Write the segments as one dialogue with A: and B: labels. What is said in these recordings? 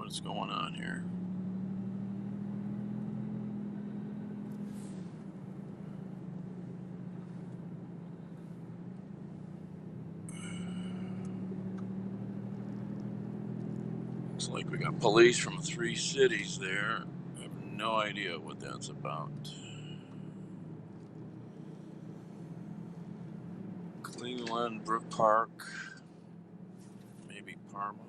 A: what's going on here. Looks like we got police from 3 cities there. I have no idea what that's about. Cleveland, Brook Park, maybe Parma.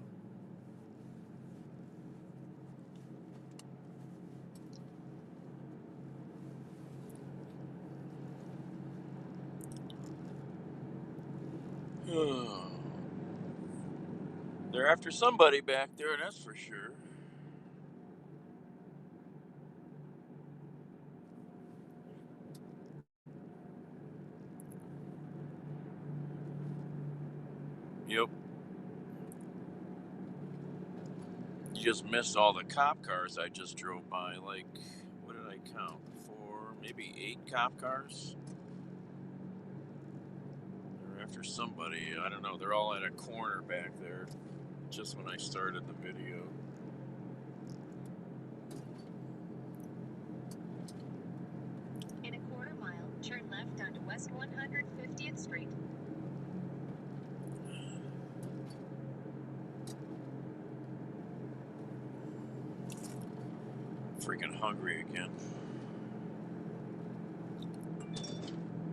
A: They're after somebody back there, that's for sure. Yep. You just missed all the cop cars I just drove by. Like, what did I count? 4, maybe 8 cop cars? They're after somebody. I don't know. They're all at a corner back there. Just when I started the video.
B: In a quarter mile, turn left onto West 150th Street.
A: Freaking hungry again.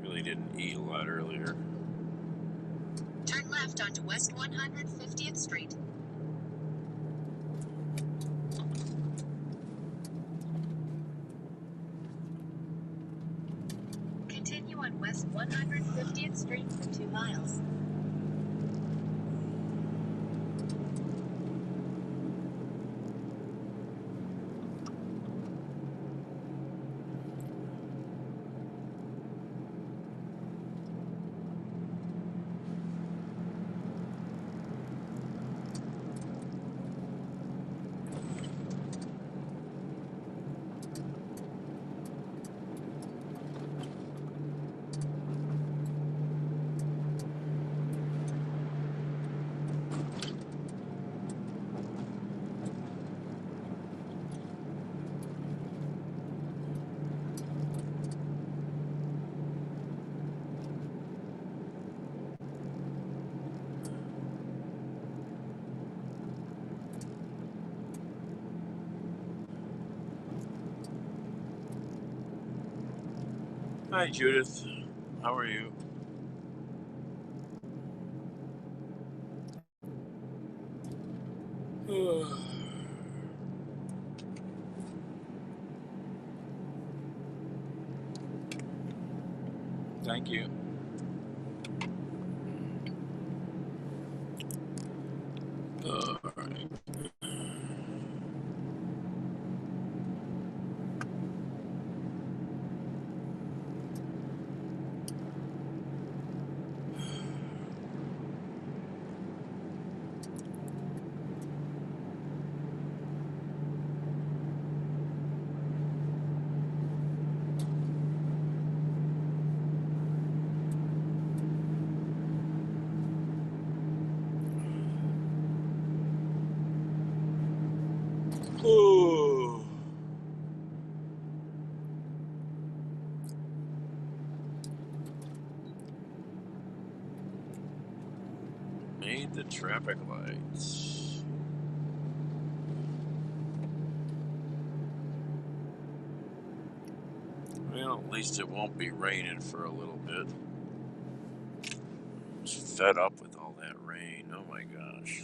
A: Really didn't eat a lot earlier.
B: Turn left onto West 150th Street. Continue on West 150th Street for 2 miles.
A: Hi, Judith. How are you? Thank you. All right. Ooh. Made the traffic lights. Well, at least it won't be raining for a little bit. I'm just fed up with all that rain. Oh my gosh.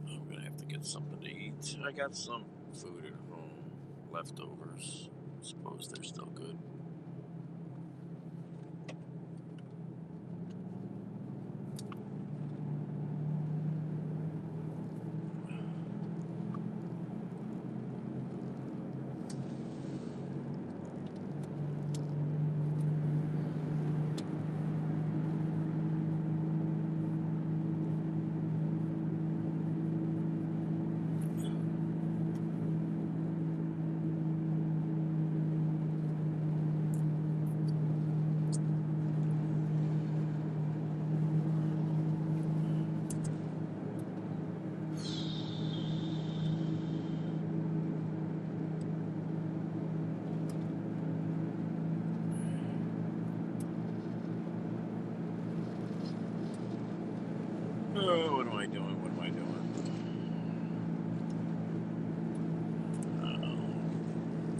A: I'm gonna have to get something to eat. I got some food at home, leftovers. Suppose they're still good. Oh, what am I doing? What am I doing?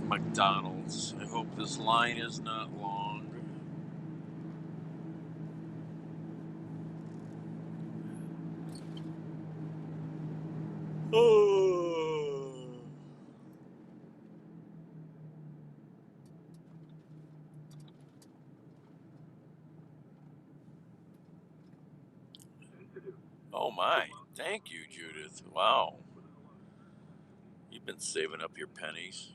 A: McDonald's. I hope this line is not long. Oh. Oh my. Thank you, Judith. Wow. You've been saving up your pennies.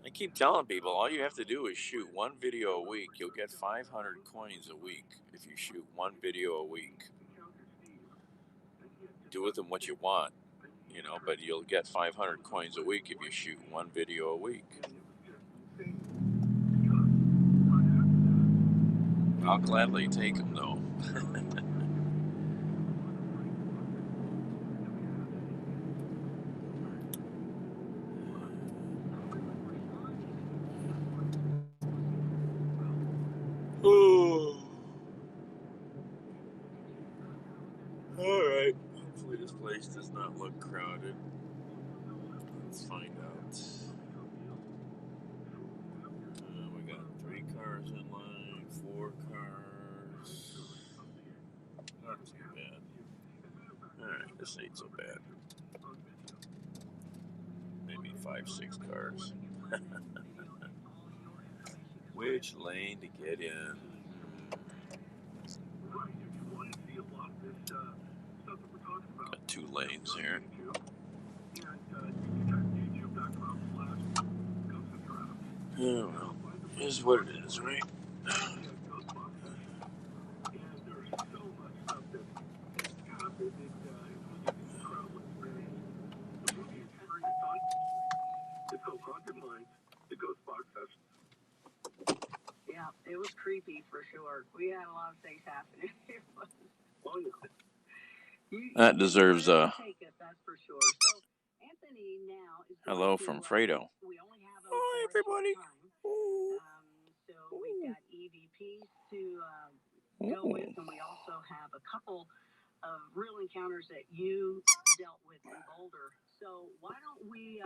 A: I keep telling people all you have to do is shoot one video a week. You'll get 500 coins a week if you shoot one video a week. Do with them what you want, but you'll get 500 coins a week if you shoot one video a week. I'll gladly take them, though. Oh. All right. Hopefully this place does not look crowded. Let's find out. We got 3 cars in line, 4 cars. Not too bad. All right, this ain't so bad. Maybe 5, 6 cars. Which lane to get in? Got 2 lanes here. Oh well, is what it is, right?
B: Yeah, it was creepy for sure. We had a lot of things happening.
A: That deserves a
B: Take it, that's for sure. So Anthony now is going
A: hello
B: to,
A: from Fredo.
B: we only have him
A: Hi,
B: for a short
A: everybody.
B: time. So we've got EVPs to go with, and we also have a couple of real encounters that you dealt with in Boulder. So why don't we,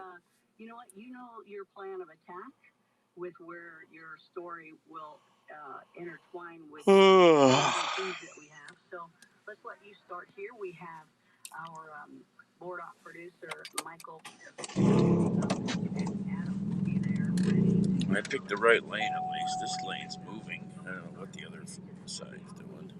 B: you know what, your plan of attack with where your story will intertwine with things that we have. So let's let you start here. We have our board op producer, Michael, and Adam will be there ready.
A: I picked the right lane at least. This lane's moving. I don't know what the other side's doing.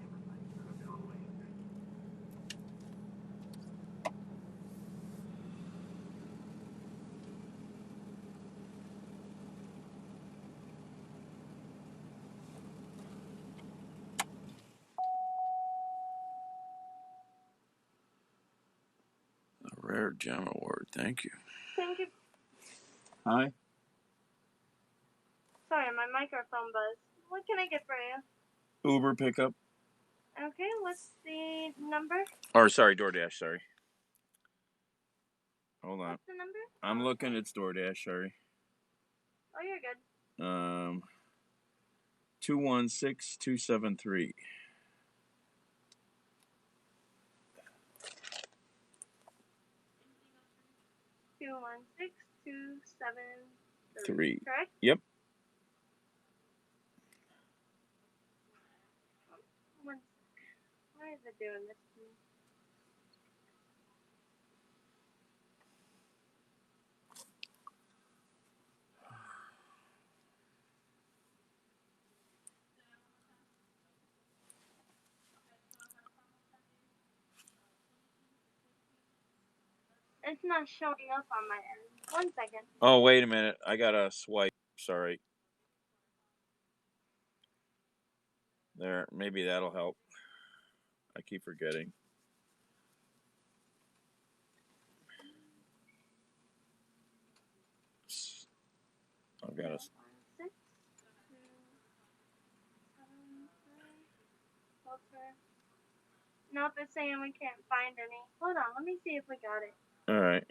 A: A rare gem award. Thank you.
C: Thank you.
A: Hi.
C: Sorry, my microphone buzzed. What can I get for you?
A: Uber pickup.
C: Okay, what's the number?
A: Or sorry, DoorDash. Sorry. Hold on.
C: What's the number?
A: I'm looking. It's DoorDash. Sorry.
C: Oh, you're good.
A: 216273.
C: 216273. Correct?
A: Yep.
C: Why is it doing this to me? It's not showing up on my end. 1 second.
A: Oh, wait a minute. I got to swipe. Sorry. There. Maybe that'll help. I keep forgetting. I've got to.
C: 627. Nope, it's saying we can't find any. Hold on, let me see if we got it.
A: All right.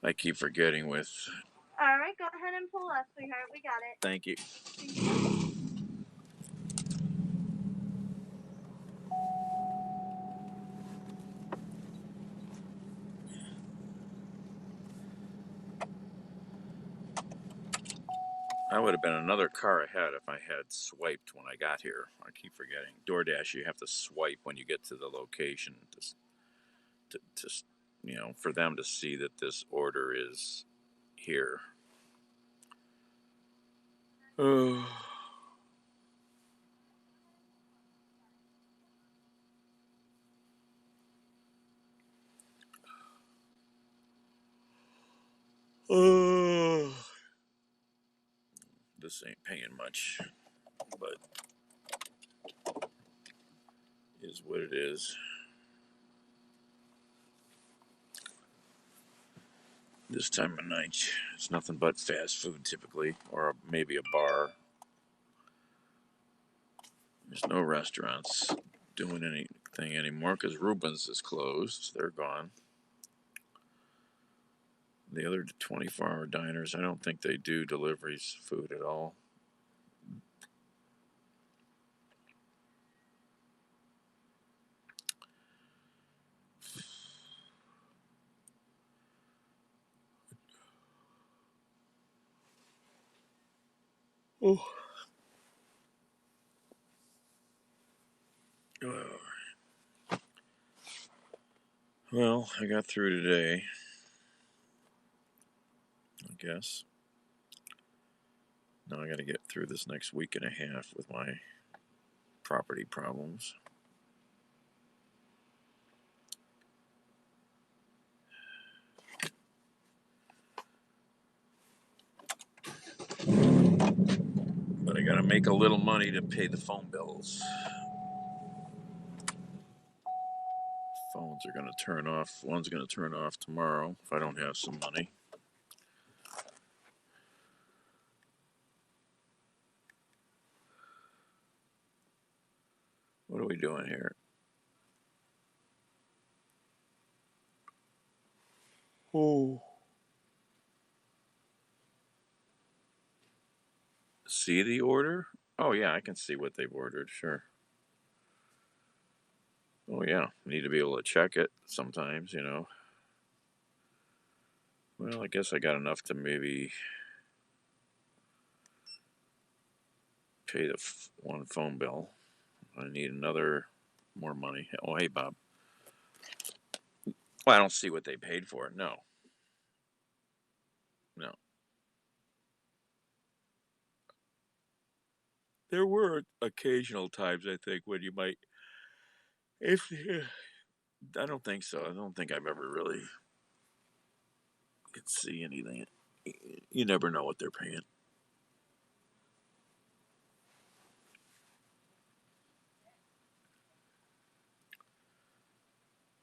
A: I keep forgetting with
C: All right, go ahead and pull up, sweetheart. We got it.
A: Thank you.
C: Thank you.
A: I would have been another car ahead if I had swiped when I got here. I keep forgetting. DoorDash, you have to swipe when you get to the location to for them to see that this order is here. Oh. Oh. This ain't paying much, but is what it is. This time of night, it's nothing but fast food typically, or maybe a bar. There's no restaurants doing anything anymore because Rubens is closed. They're gone. The other 24-hour diners, I don't think they do deliveries food at all. Oh. Well, I got through today, I guess. Now I got to get through this next week and a half with my property problems. But I got to make a little money to pay the phone bills. Phones are going to turn off. One's going to turn off tomorrow if I don't have some money. What are we doing here? Oh. See the order? Oh, yeah, I can see what they've ordered, sure. Oh, yeah, need to be able to check it sometimes, Well, I guess I got enough to maybe pay the one phone bill. I need more money. Oh, hey, Bob. Well, I don't see what they paid for it. No. No. There were occasional times, I think, when you might. If I don't think so. I don't think I've ever really could see anything. You never know what they're paying.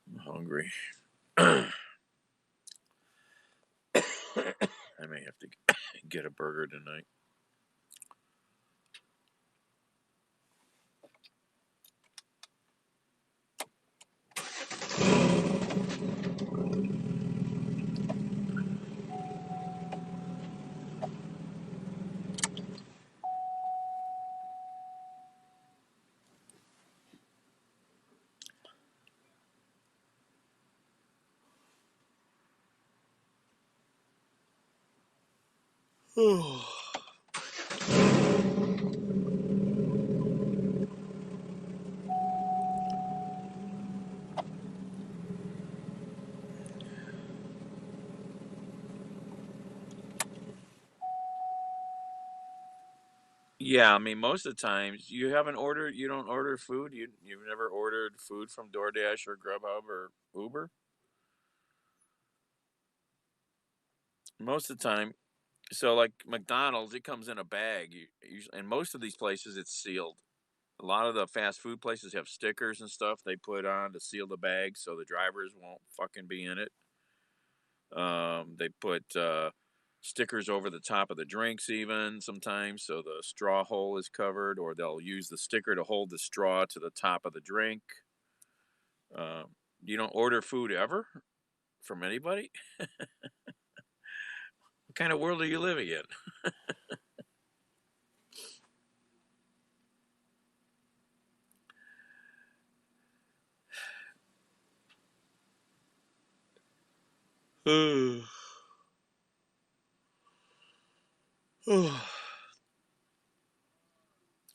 A: I'm hungry. I may have to get a burger tonight. Oh. Yeah, I mean, most of the times you don't order food. You've never ordered food from DoorDash or Grubhub or Uber. Most of the time, so like McDonald's, it comes in a bag. And most of these places, it's sealed. A lot of the fast food places have stickers and stuff they put on to seal the bag so the drivers won't fucking be in it. They put stickers over the top of the drinks even sometimes so the straw hole is covered, or they'll use the sticker to hold the straw to the top of the drink. You don't order food ever from anybody? kind of world are you living in?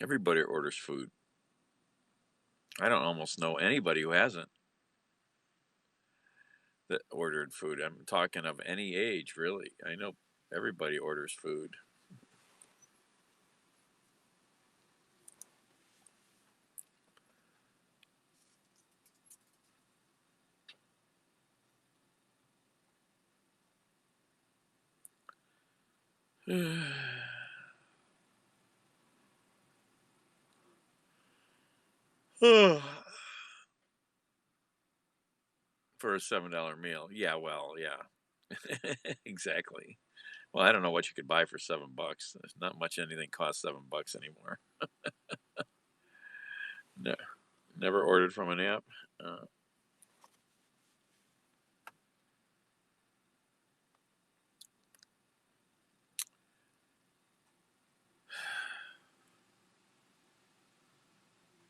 A: Everybody orders food. I don't almost know anybody who hasn't that ordered food. I'm talking of any age, really. I know everybody orders food. For a $7 meal. Yeah, well, yeah. Exactly. Well, I don't know what you could buy for $7. There's not much anything costs $7 anymore. No, never ordered from an app. Uh,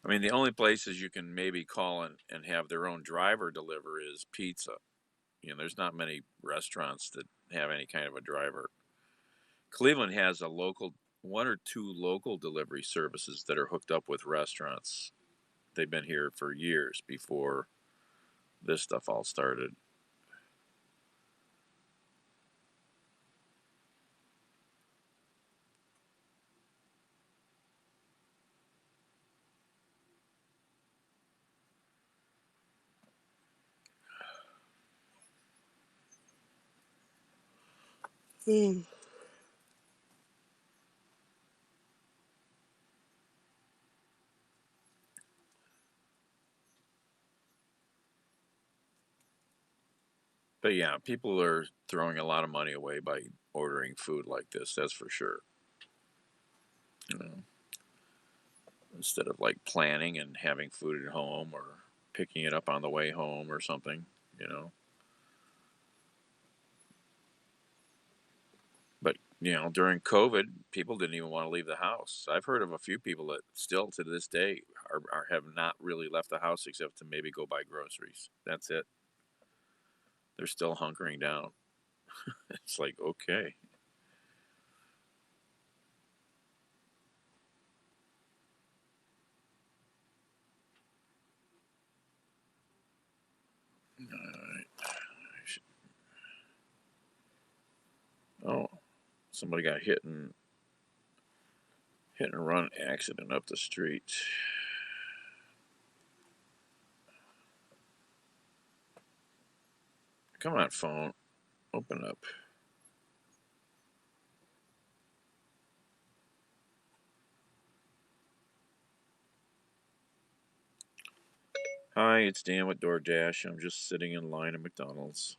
A: I mean, the only places you can maybe call and have their own driver deliver is pizza. There's not many restaurants that have any kind of a driver. Cleveland has a local, one or two local delivery services that are hooked up with restaurants. They've been here for years before this stuff all started. Mm. But yeah, people are throwing a lot of money away by ordering food like this. That's for sure. You know, instead of like planning and having food at home or picking it up on the way home or something. You know, but during COVID, people didn't even want to leave the house. I've heard of a few people that still to this day have not really left the house except to maybe go buy groceries. That's it. They're still hunkering down. It's like, okay. Oh, somebody got hit and run accident up the street. Come on, phone. Open up. Hi, it's Dan with DoorDash. I'm just sitting in line at McDonald's.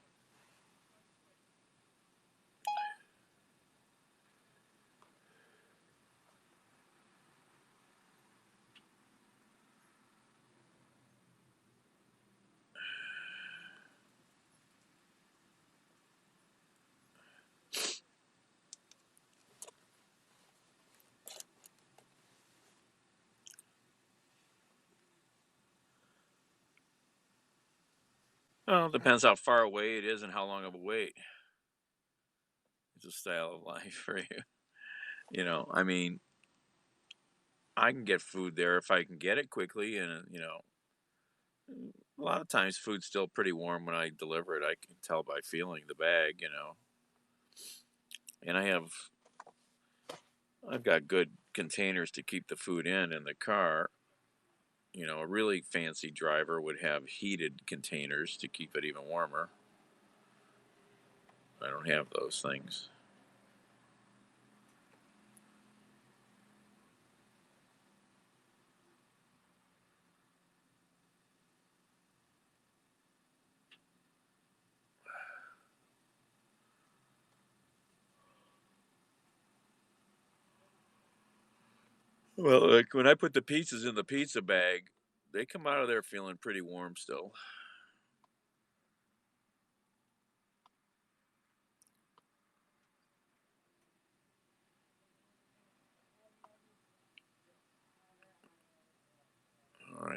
A: Well, depends how far away it is and how long of a wait. It's a style of life for you. I mean, I can get food there if I can get it quickly, and a lot of times food's still pretty warm when I deliver it. I can tell by feeling the bag. And I've got good containers to keep the food in the car. A really fancy driver would have heated containers to keep it even warmer. I don't have those things. Well, like when I put the pizzas in the pizza bag, they come out of there feeling pretty warm still.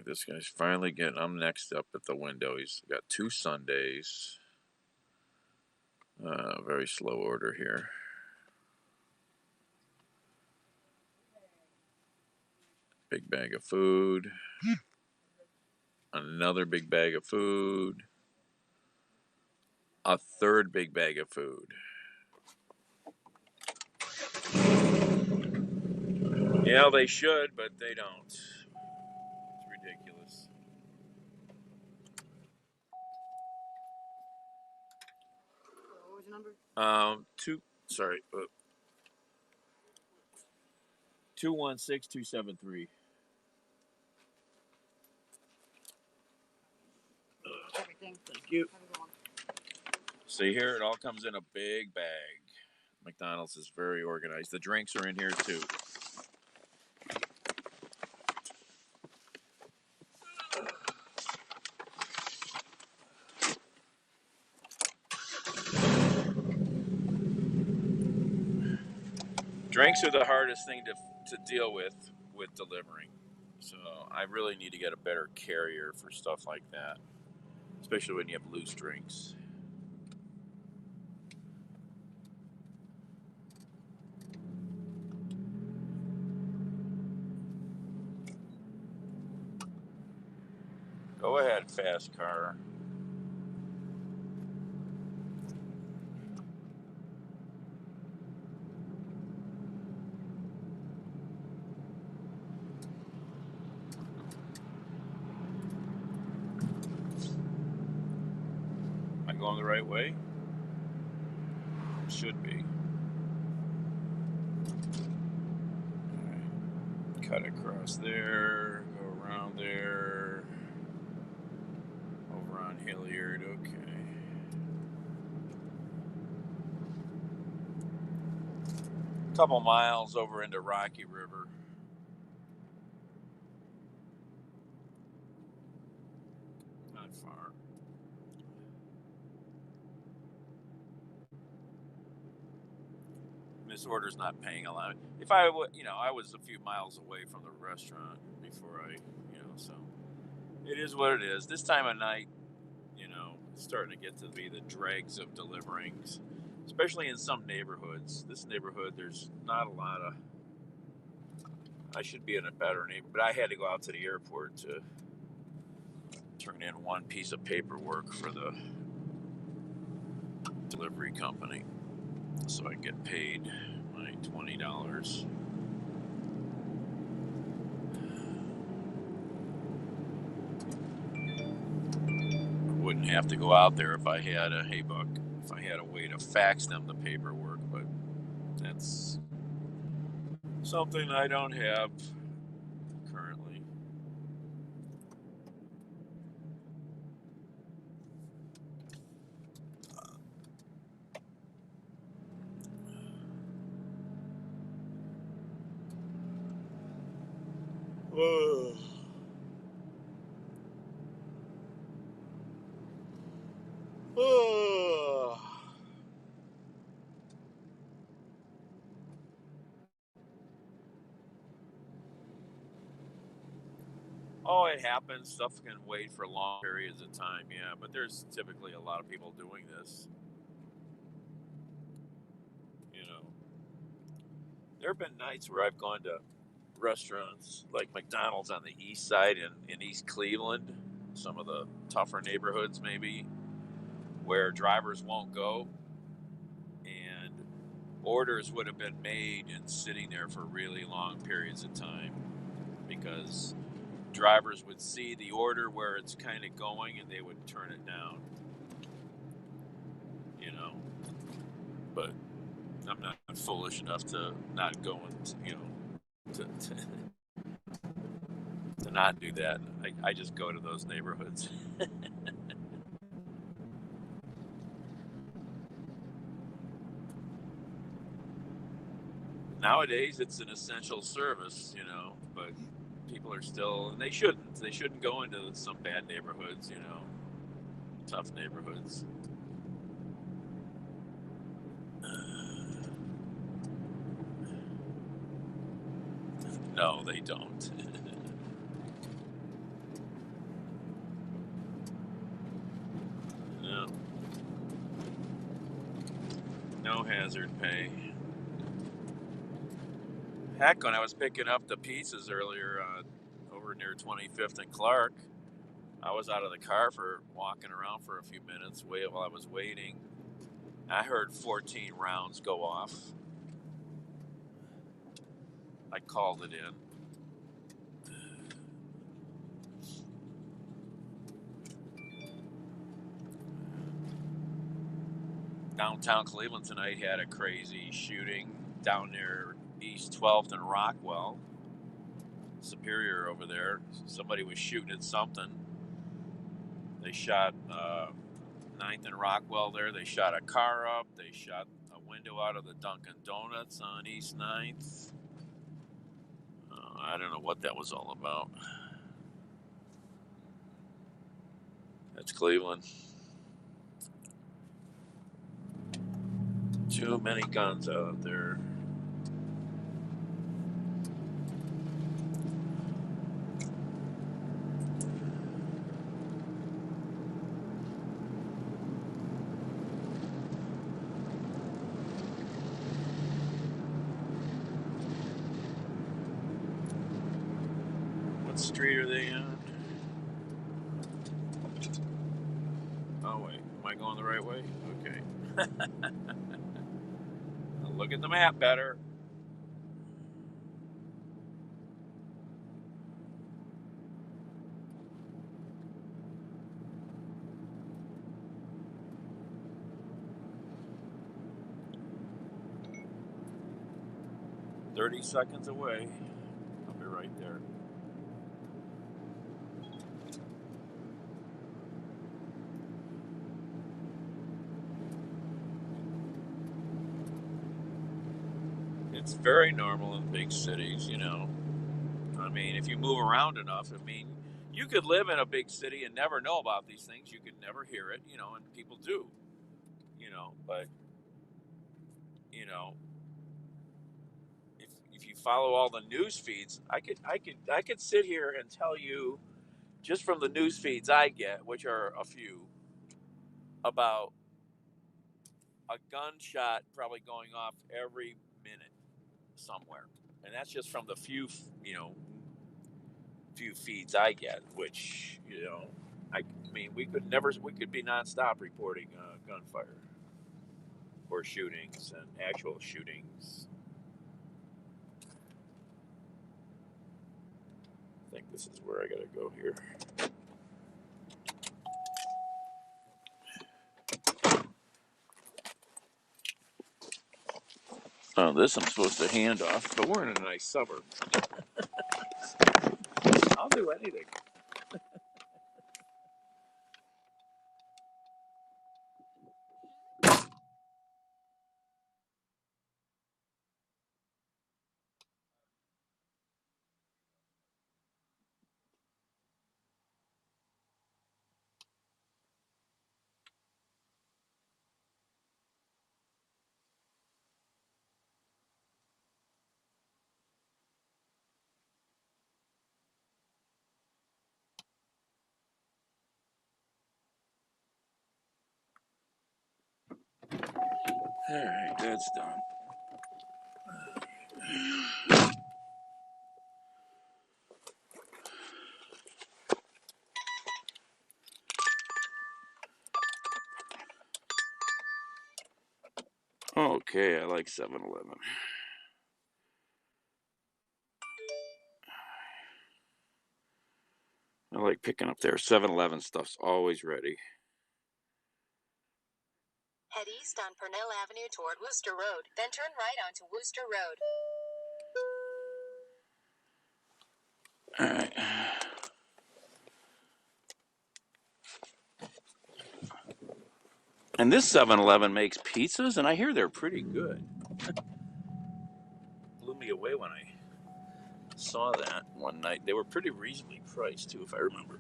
A: this guy's finally getting. I'm next up at the window. He's got 2 sundaes. Very slow order here. Big bag of food. Another big bag of food. A third big bag of food. Yeah, they should, but they don't. It's ridiculous.
B: What was the number?
A: 216273.
B: Everything.
A: Thank you.
B: Have a good one.
A: See here, it all comes in a big bag. McDonald's is very organized. The drinks are in here too. Drinks are the hardest thing to deal with delivering. So I really need to get a better carrier for stuff like that, especially when you have loose drinks. Go ahead, fast car. Am I going the right way? Should be. Right. Cut across there, go around there, over on Hilliard, okay. Couple miles over into Rocky River. Not far. This order's not paying a lot. If I would, I was a few miles away from the restaurant before so it is what it is. This time of night, it's starting to get to be the dregs of delivering, especially in some neighborhoods. This neighborhood, there's not a lot of. I should be in a better neighborhood, but I had to go out to the airport to turn in one piece of paperwork for the delivery company so I can get paid my $20. Wouldn't have to go out there if I had a way to fax them the paperwork, but that's something I don't have currently. Oh, it happens. Stuff can wait for long periods of time, yeah, but there's typically a lot of people doing this. There have been nights where I've gone to restaurants like McDonald's on the east side in East Cleveland, some of the tougher neighborhoods maybe, where drivers won't go, and orders would have been made and sitting there for really long periods of time because drivers would see the order where it's kind of going and they would turn it down, but I'm not foolish enough to not go and, to not do that. I just go to those neighborhoods. Nowadays, it's an essential service, but people are still, and they shouldn't go into some bad neighborhoods, tough neighborhoods. No, they don't. hazard pay. Heck, when I was picking up the pizzas earlier over near 25th and Clark, I was out of the car for walking around for a few minutes while I was waiting. I heard 14 rounds go off. I called it in. Downtown Cleveland tonight had a crazy shooting down near East 12th and Rockwell. Superior over there. Somebody was shooting at something. They shot 9th and Rockwell there. They shot a car up. They shot a window out of the Dunkin' Donuts on East 9th. I don't know what that was all about. That's Cleveland. Too many guns out there. What street are they on? Oh, wait. Am I going the right way? Okay. Look at the map better. "30 seconds away. I'll be right there." It's very normal in big cities, you know. I mean, if you move around enough, I mean, you could live in a big city and never know about these things. You could never hear it, you know, and people do, you know. But, you know, if you follow all the news feeds, I could sit here and tell you just from the news feeds I get, which are a few, about a gunshot probably going off every minute somewhere, and that's just from the few, you know, few feeds I get, which, you know, I mean, we could be nonstop reporting gunfire or shootings and actual shootings. I think this is where I gotta go here. Oh, this I'm supposed to hand off, but we're in a nice suburb. I'll do anything. All right, that's done. Okay, I like 7-Eleven. I like picking up there. 7-Eleven stuff's always ready.
B: Head east on Purnell Avenue toward Worcester Road, then turn right onto Worcester Road.
A: All right. And this 7-Eleven makes pizzas, and I hear they're pretty good. Blew me away when I saw that one night. They were pretty reasonably priced, too, if I remember.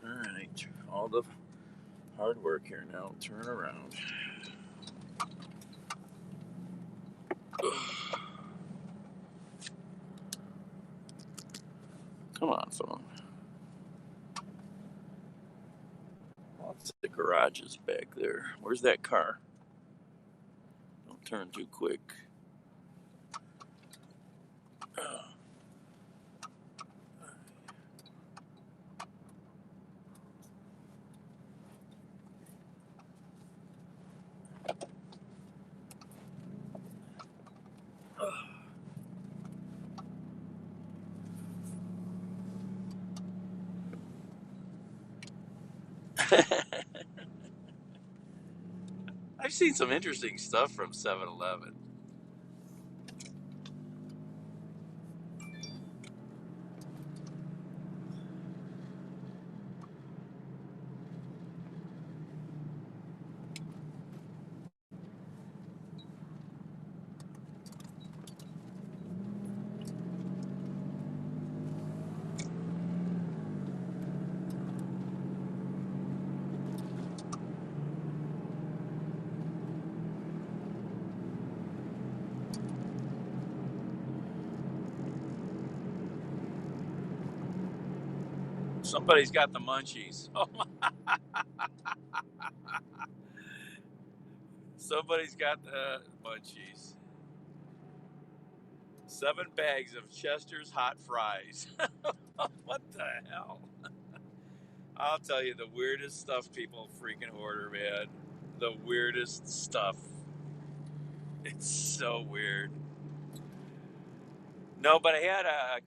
A: All right. All the hard work here now. Turn around. Come on, phone. Lots of garages back there. Where's that car? turn too quick. I've seen some interesting stuff from 7-Eleven. Somebody's got the munchies. Oh, somebody's got the munchies. 7 bags of Chester's hot fries. What the hell? I'll tell you the weirdest stuff people freaking order, man. The weirdest stuff. It's so weird. No, but I had a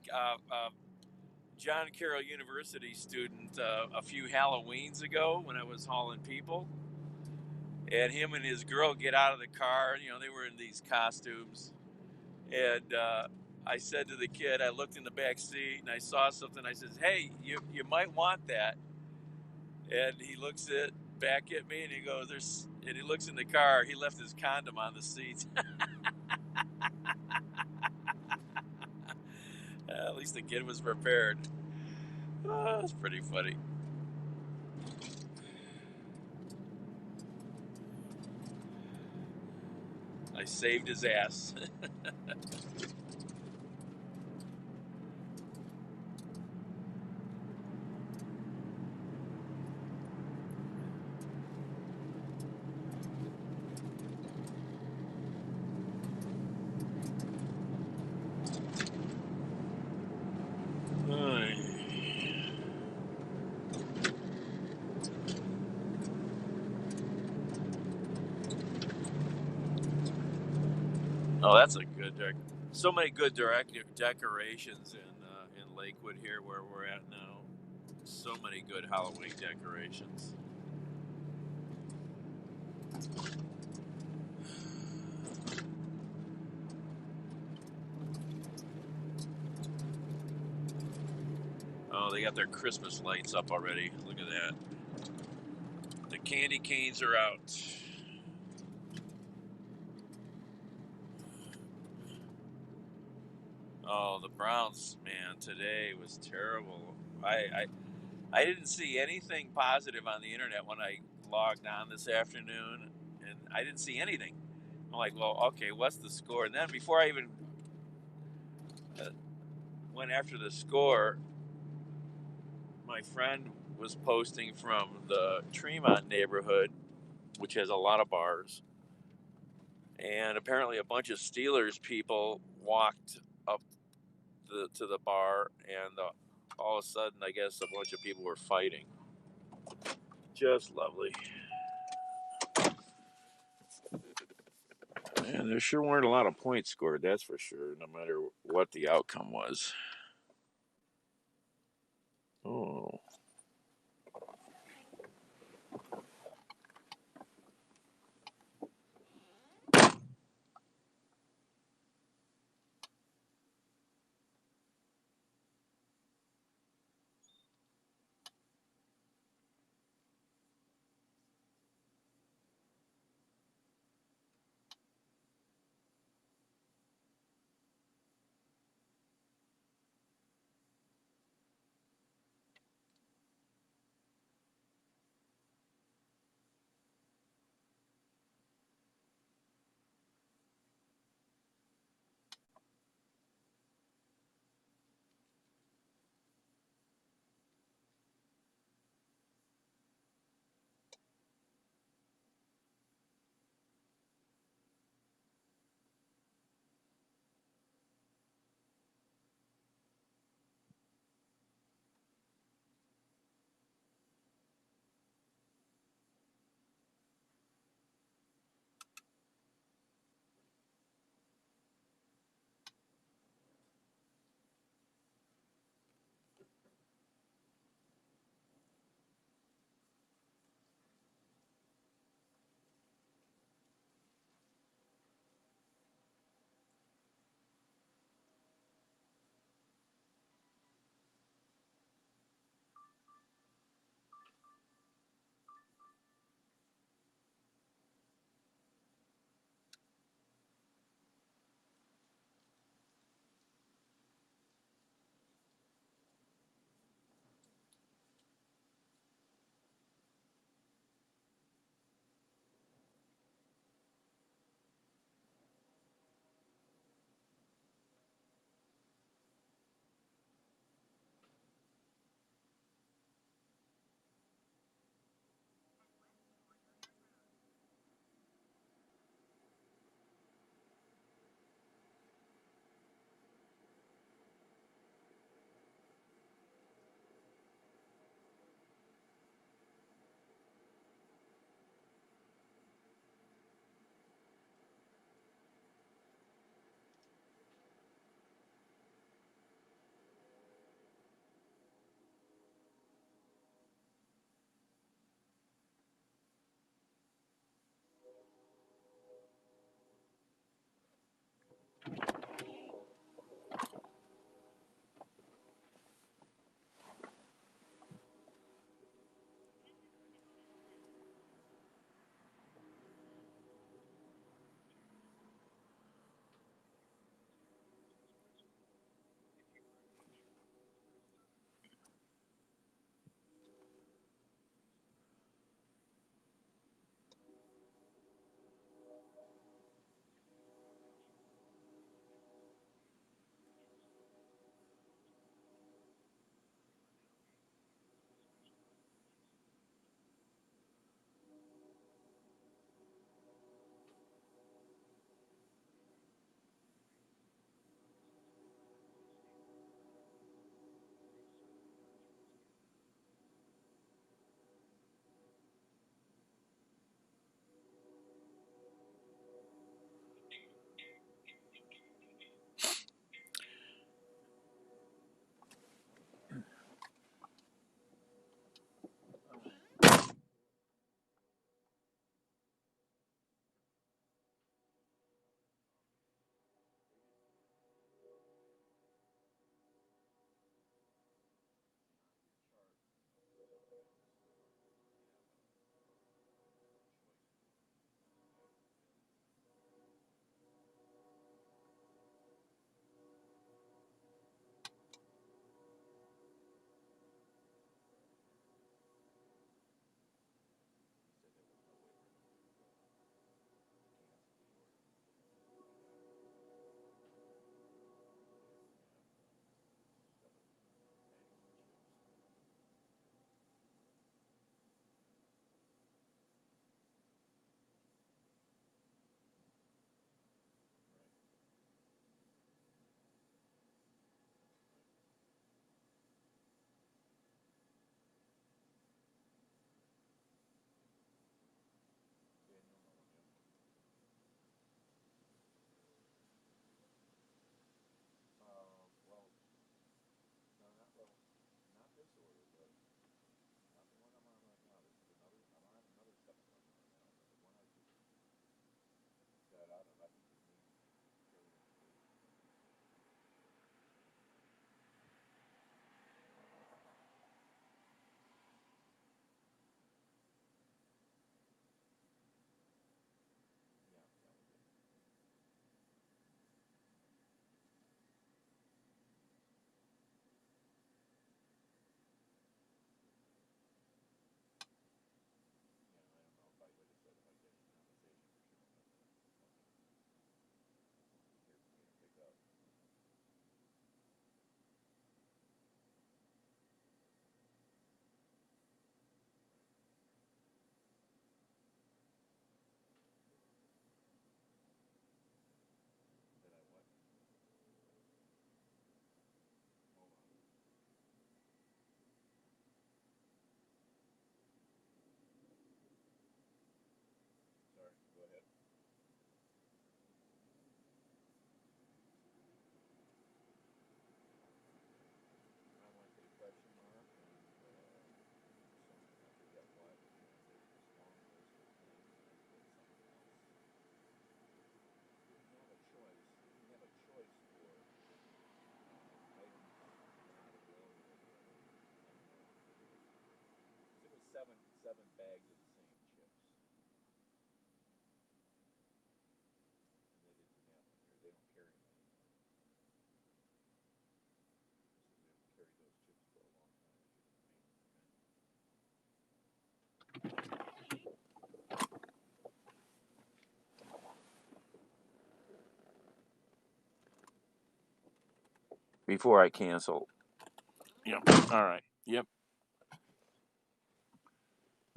A: John Carroll University student a few Halloweens ago when I was hauling people, and him and his girl get out of the car. You know, they were in these costumes, and I said to the kid, I looked in the back seat and I saw something. I says, "Hey, you might want that." And he looks back at me and he goes, "There's." And he looks in the car. He left his condom on the seat. At least the kid was prepared. Oh, that's pretty funny. I saved his ass. Oh, that's a good. So many good decorations in Lakewood here where we're at now. So many good Halloween decorations. Oh, they got their Christmas lights up already. Look at that. The candy canes are out. Oh, the Browns, man, today was terrible. I didn't see anything positive on the internet when I logged on this afternoon, and I didn't see anything. I'm like, well, okay, what's the score? And then before I even uh, went after the score, my friend was posting from the Tremont neighborhood, which has a lot of bars, and apparently a bunch of Steelers people walked up to the bar, and all of a sudden, I guess a bunch of people were fighting. Just lovely. And there sure weren't a lot of points scored, that's for sure, no matter what the outcome was. Oh. before I cancel. Yep. All right. Yep.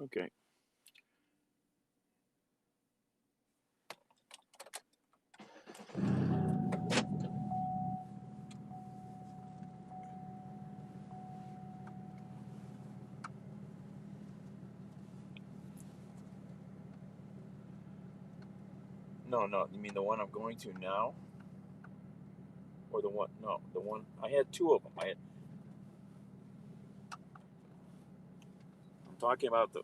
A: Okay. No, you mean the one I'm going to now? Or the one? No, the one. I had two of them. I'm talking about the.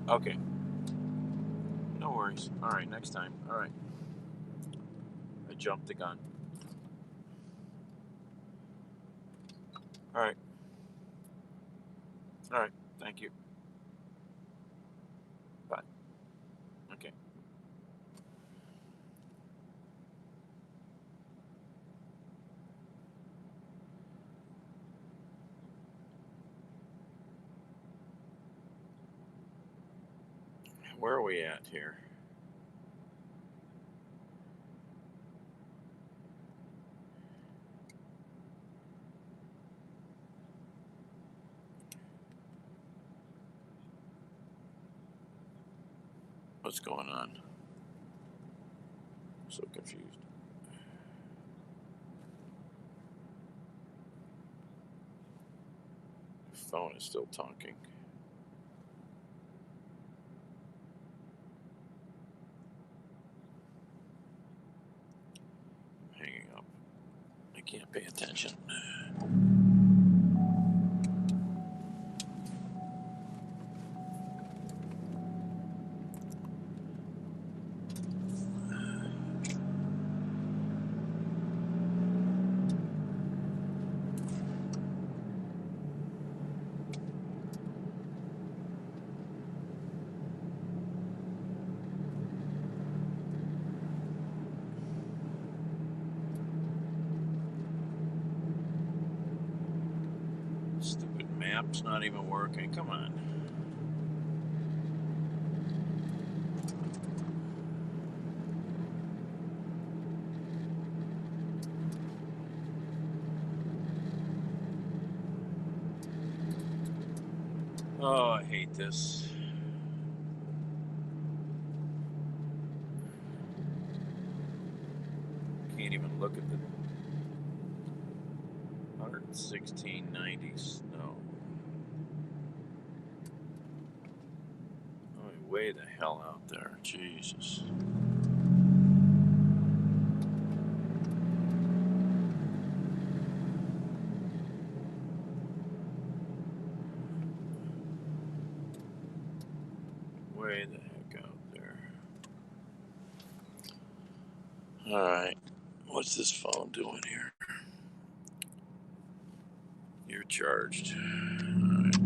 A: Okay. No worries. All right, next time. All right. I jumped the gun. All right. All right. Thank you. Bye. Okay. Where are we at here? What's going on? I'm so confused. The phone is still talking. I'm hanging up. I can't pay attention. Stupid map's not even working. Come on. Oh, I hate this. Can't even look at the 116.90 snow. Oh, way the hell out there. Jesus. Way the heck out there. Alright. What's this phone doing here? You're charged. Alright.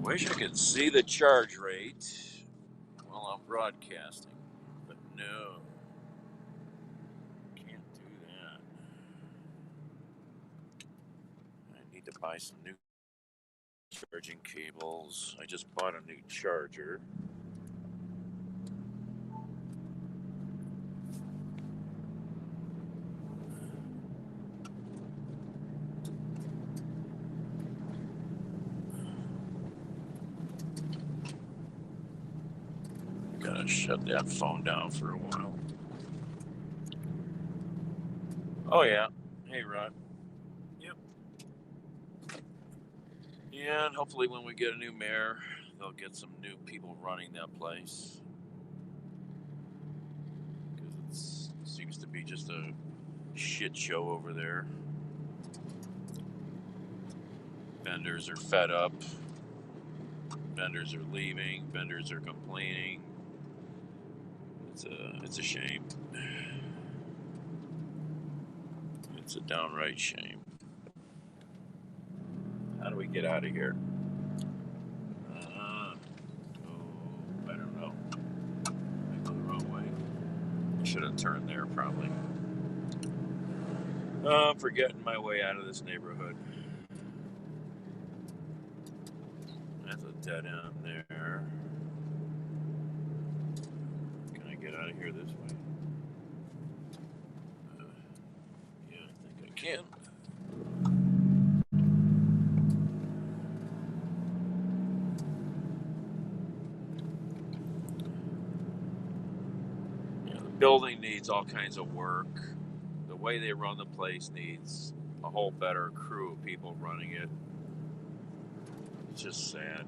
A: Wish I could see the charge rate while I'm broadcasting. But no. Can't do that. I need to buy some new charging cables. I just bought a new charger. Gotta shut that phone down for a while. Oh, yeah. Hey, Rod. Yep. Yeah, and hopefully when we get a new mayor, they'll get some new people running that place. Because it seems to be just a shit show over there. Vendors are fed up. Vendors are leaving. Vendors are complaining. It's a shame. It's a downright shame. How do we get out of here? Oh, I don't know. I go the wrong way. I should have turned there probably. Oh, I'm forgetting my way out of this neighborhood. That's a dead end there. Can I get out of here this way? Yeah, I think I can. Yeah, the building needs all kinds of work. The way they run the place needs a whole better crew of people running it. It's just sad.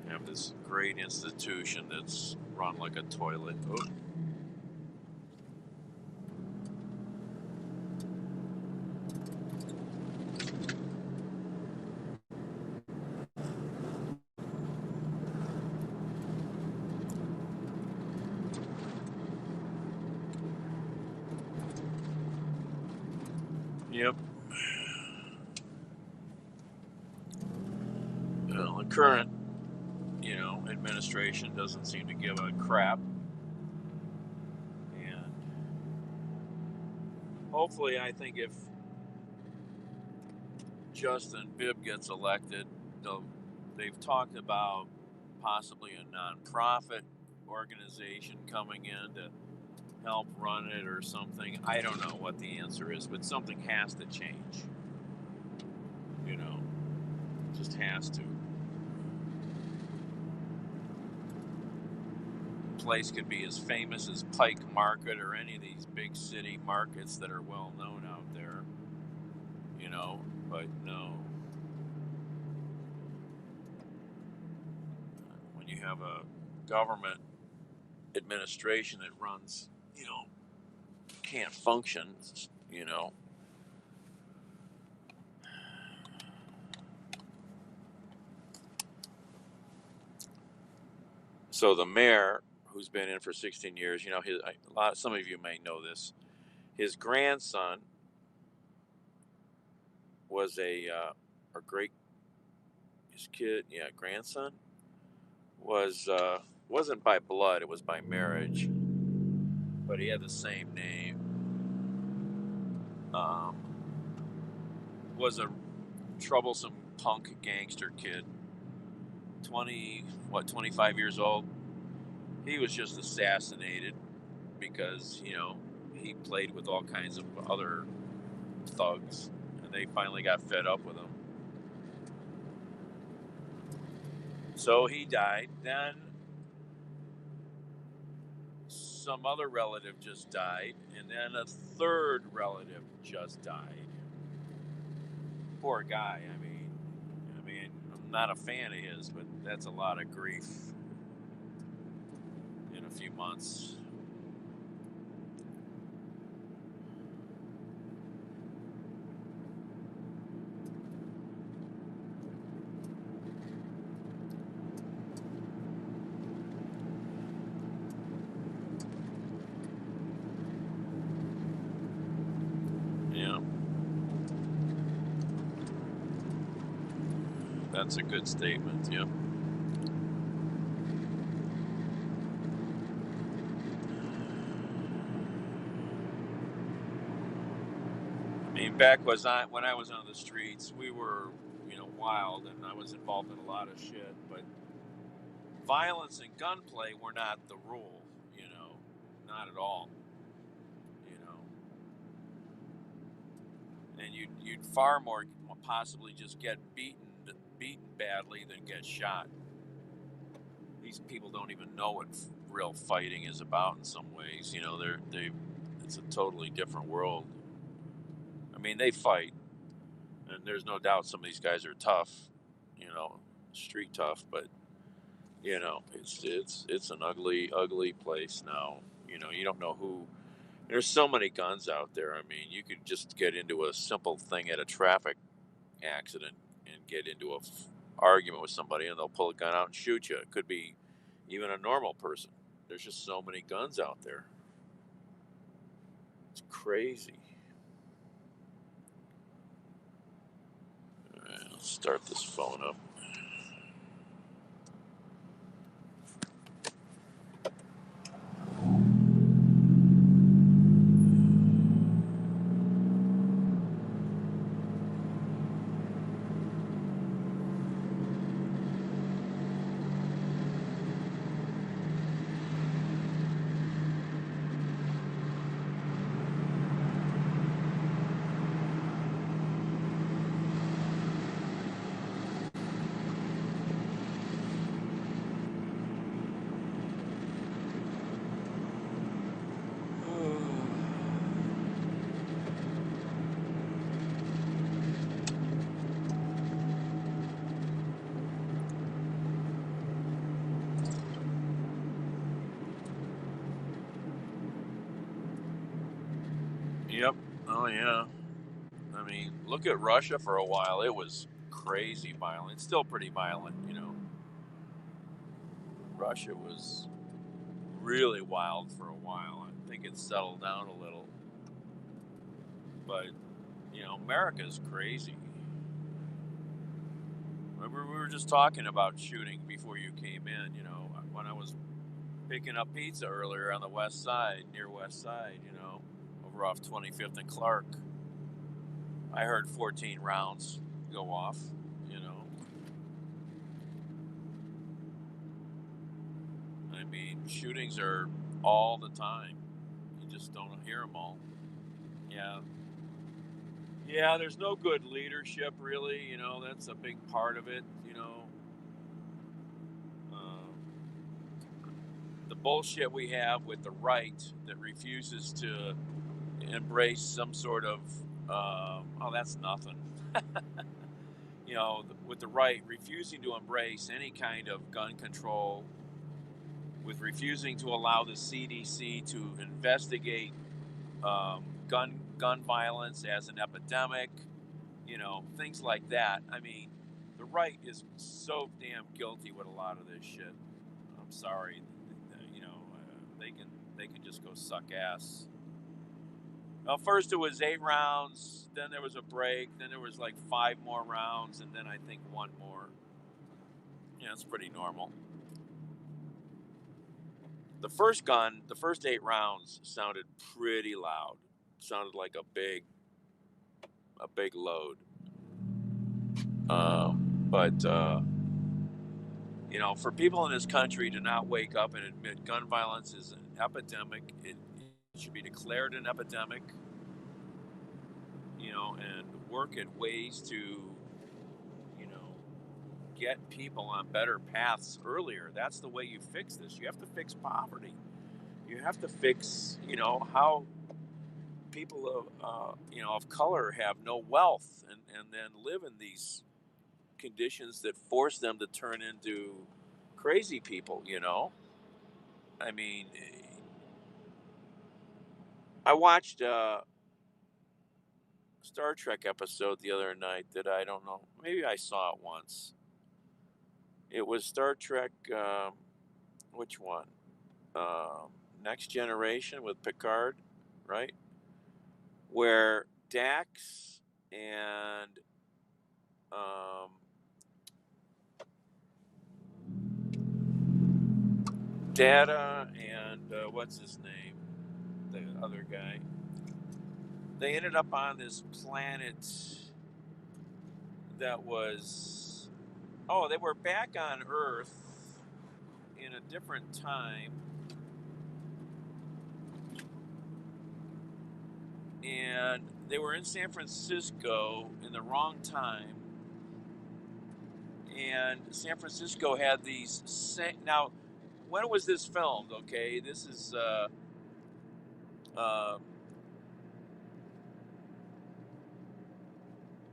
A: Have this great institution that's run like a toilet. Oh. Yep. Well, the current, administration doesn't seem to give a crap, and hopefully, I think if Justin Bibb gets elected, they've talked about possibly a nonprofit organization coming in to help run it or something. I don't know what the answer is, but something has to change. Just has to. Place could be as famous as Pike Market or any of these big city markets that are well known out there, but no. When you have a government administration that runs, can't function, you know. So the mayor, who's been in for 16 years, some of you may know this. His grandson was or great, his kid, grandson was wasn't by blood, it was by marriage, but he had the same name. Um, was a troublesome punk gangster kid, 25 years old. He was just assassinated because he played with all kinds of other thugs, and they finally got fed up with him. So he died. Then some other relative just died, and then a third relative just died. Poor guy. I'm not a fan of his, but that's a lot of grief in a few months. Yeah, that's a good statement. Yeah. Back when I was on the streets, we were, wild, and I was involved in a lot of shit. But violence and gunplay were not the rule, not at all, you know. And you'd far more possibly just get beaten badly than get shot. These people don't even know what real fighting is about in some ways. It's a totally different world. They fight, and there's no doubt some of these guys are tough, street tough, but it's an ugly place now. You don't know who. There's so many guns out there. You could just get into a simple thing at a traffic accident and get into a argument with somebody, and they'll pull a gun out and shoot you. It could be even a normal person. There's just so many guns out there. It's crazy. All right, let's start this phone up. Yep. Oh yeah. I mean, look at Russia for a while. It was crazy violent. It's still pretty violent, you know. Russia was really wild for a while. I think it settled down a little. But, you know, America's crazy. Remember, we were just talking about shooting before you came in, you know, when I was picking up pizza earlier on the west side, near West Side, you know, over off 25th and Clark. I heard 14 rounds go off, you know. I mean, shootings are all the time. You just don't hear them all. Yeah. Yeah, there's no good leadership, really. You know, that's a big part of it. You know, uh, the bullshit we have with the right that refuses to embrace some sort of, oh, that's nothing. You know, with the right refusing to embrace any kind of gun control, with refusing to allow the CDC to investigate gun violence as an epidemic, you know, things like that. I mean, the right is so damn guilty with a lot of this shit. I'm sorry, you know, they can just go suck ass. Well, first it was 8 rounds, then there was a break, then there was like 5 more rounds, and then I think one more. Yeah, it's pretty normal. The first 8 rounds sounded pretty loud. Sounded like a big load. But you know, for people in this country to not wake up and admit gun violence is an epidemic, it should be declared an epidemic. You know, and work at ways to, you know, get people on better paths earlier. That's the way you fix this. You have to fix poverty. You have to fix, you know, how people of, you know, of color have no wealth and then live in these conditions that force them to turn into crazy people, you know? I mean, I watched a Star Trek episode the other night that I don't know, maybe I saw it once. It was Star Trek, which one? Next Generation with Picard, right? Where Dax and um, Data and what's his name? The other guy. They ended up on this planet that was. Oh, they were back on Earth in a different time. And they were in San Francisco in the wrong time. And San Francisco had these. Now, when was this filmed? Okay, this is. Uh,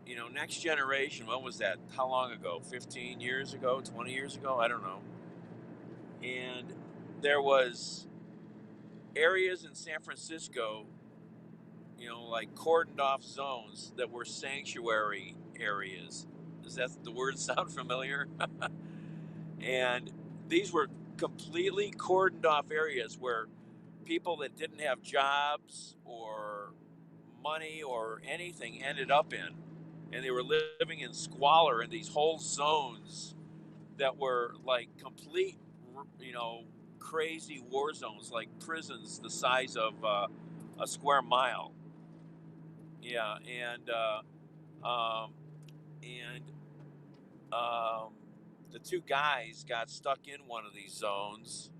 A: you know, Next Generation, when was that? How long ago? 15 years ago? 20 years ago? I don't know. And there was areas in San Francisco, you know, like cordoned off zones that were sanctuary areas. Does that the word sound familiar? And these were completely cordoned off areas where people that didn't have jobs or money or anything ended up in. And they were living in squalor in these whole zones that were like complete, you know, crazy war zones, like prisons the size of a square mile. Yeah, um, and um, the two guys got stuck in one of these zones.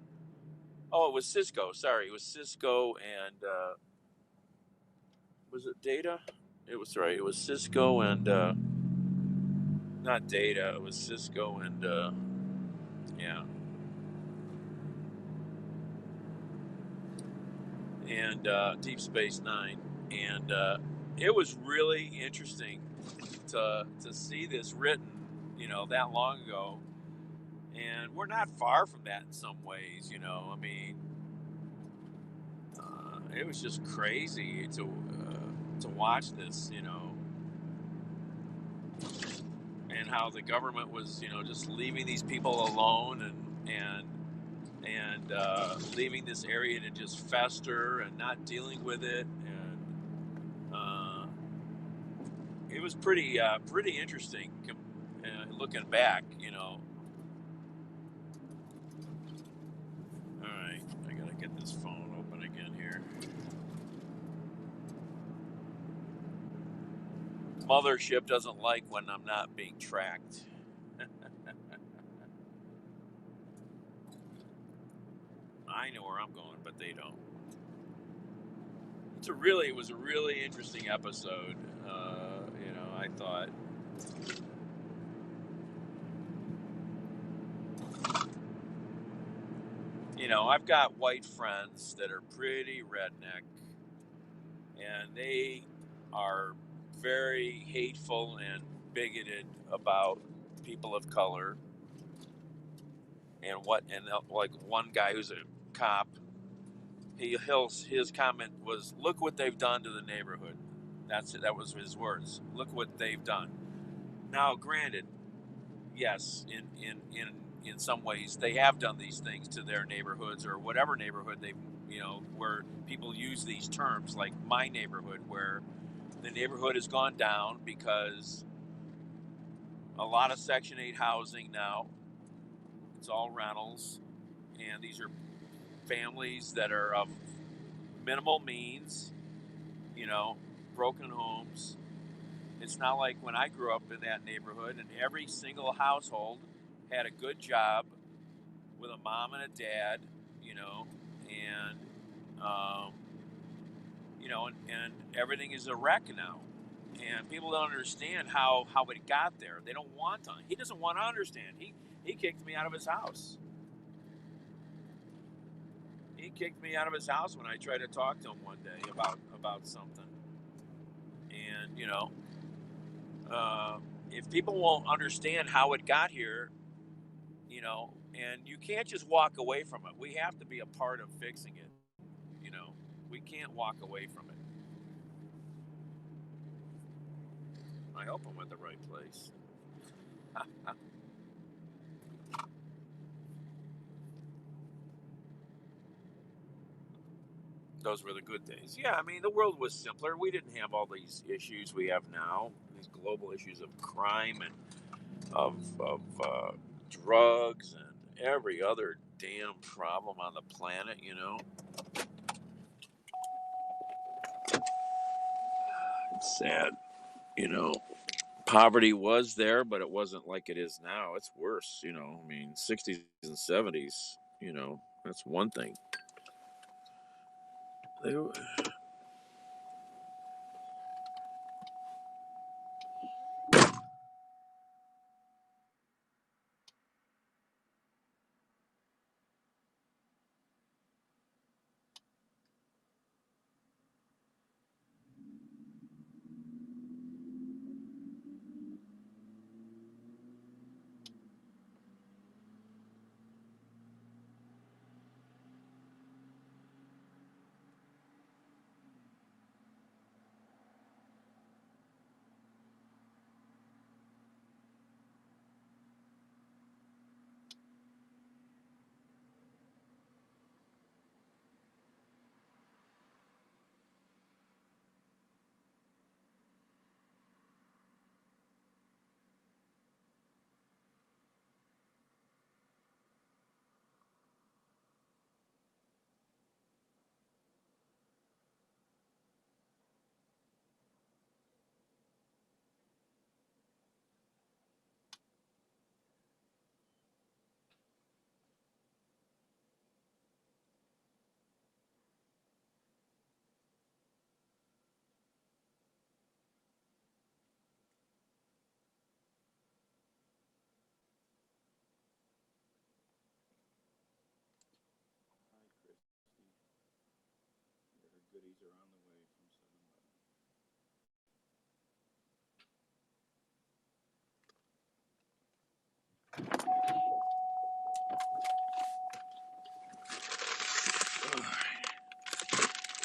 A: Oh, it was Cisco. Sorry, it was Cisco and was it Data? It was right. It was Cisco and not Data. It was Cisco and yeah, and Deep Space Nine, and it was really interesting to see this written, you know, that long ago. And we're not far from that in some ways, you know. I mean, it was just crazy to watch this, you know, and how the government was, you know, just leaving these people alone and leaving this area to just fester and not dealing with it. And it was pretty interesting looking back, you know. All right, I gotta get this phone open again here. Mothership doesn't like when I'm not being tracked. I know where I'm going, but they don't. It was a really interesting episode. You know, I thought, you know, I've got white friends that are pretty redneck, and they are very hateful and bigoted about people of color. And like one guy who's a cop, his comment was, "Look what they've done to the neighborhood." That was his words. Look what they've done. Now, granted, yes, in some ways they have done these things to their neighborhoods or whatever neighborhood they, you know, where people use these terms like my neighborhood, where the neighborhood has gone down because a lot of Section 8 housing now, it's all rentals, and these are families that are of minimal means, you know, broken homes. It's not like when I grew up in that neighborhood and every single household had a good job with a mom and a dad, you know, and um, you know, and everything is a wreck now. And people don't understand how it got there. They don't want to. He doesn't want to understand. He kicked me out of his house. He kicked me out of his house when I tried to talk to him one day about something. And you know, uh, if people won't understand how it got here, you know, and you can't just walk away from it. We have to be a part of fixing it. You know, we can't walk away from it. I hope I'm at the right place. Those were the good days. Yeah, I mean, the world was simpler. We didn't have all these issues we have now, these global issues of crime and of drugs and every other damn problem on the planet, you know. It's sad, you know. Poverty was there, but it wasn't like it is now. It's worse, you know. I mean, 60s and 70s, you know, that's one thing. They,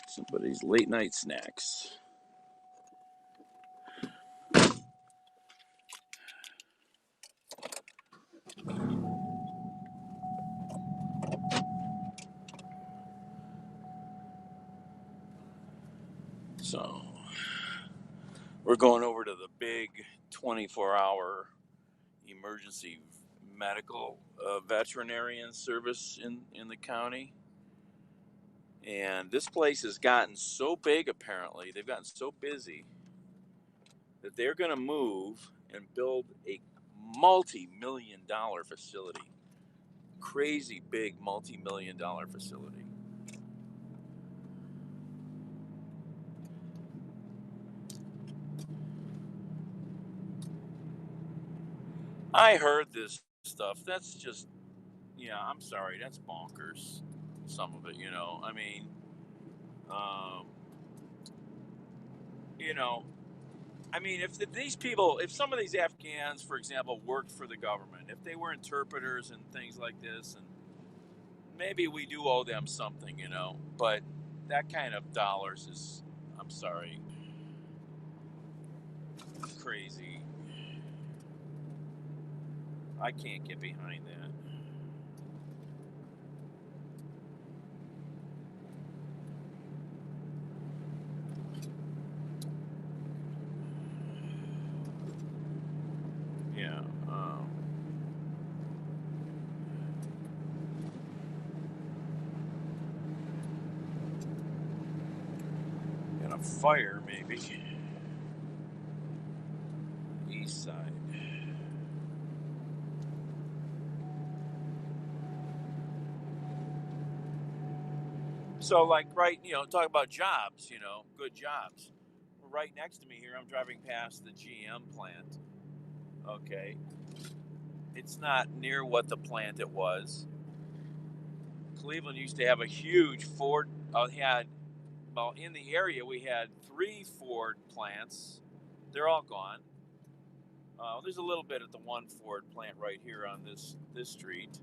A: Somebody's late night snacks. So we're going over to the big 24-hour emergency medical veterinarian service in the county. And this place has gotten so big, apparently, they've gotten so busy that they're going to move and build a multi-million-dollar facility. Crazy big multi-million-dollar facility. I heard this stuff. That's just, yeah, I'm sorry, that's bonkers. Some of it, I mean, um, you know, if these people, if some of these Afghans, for example, worked for the government, if they were interpreters and things like this, and maybe we do owe them something. But that kind of dollars is, I'm sorry, crazy. I can't get behind that. Yeah. And a fire, maybe. East side. So, like, right, talk about jobs, good jobs. Right next to me here, I'm driving past the GM plant. Okay. It's not near what the plant it was. Cleveland used to have a huge Ford, in the area, we had 3 Ford plants. They're all gone. There's a little bit at the one Ford plant right here on this street,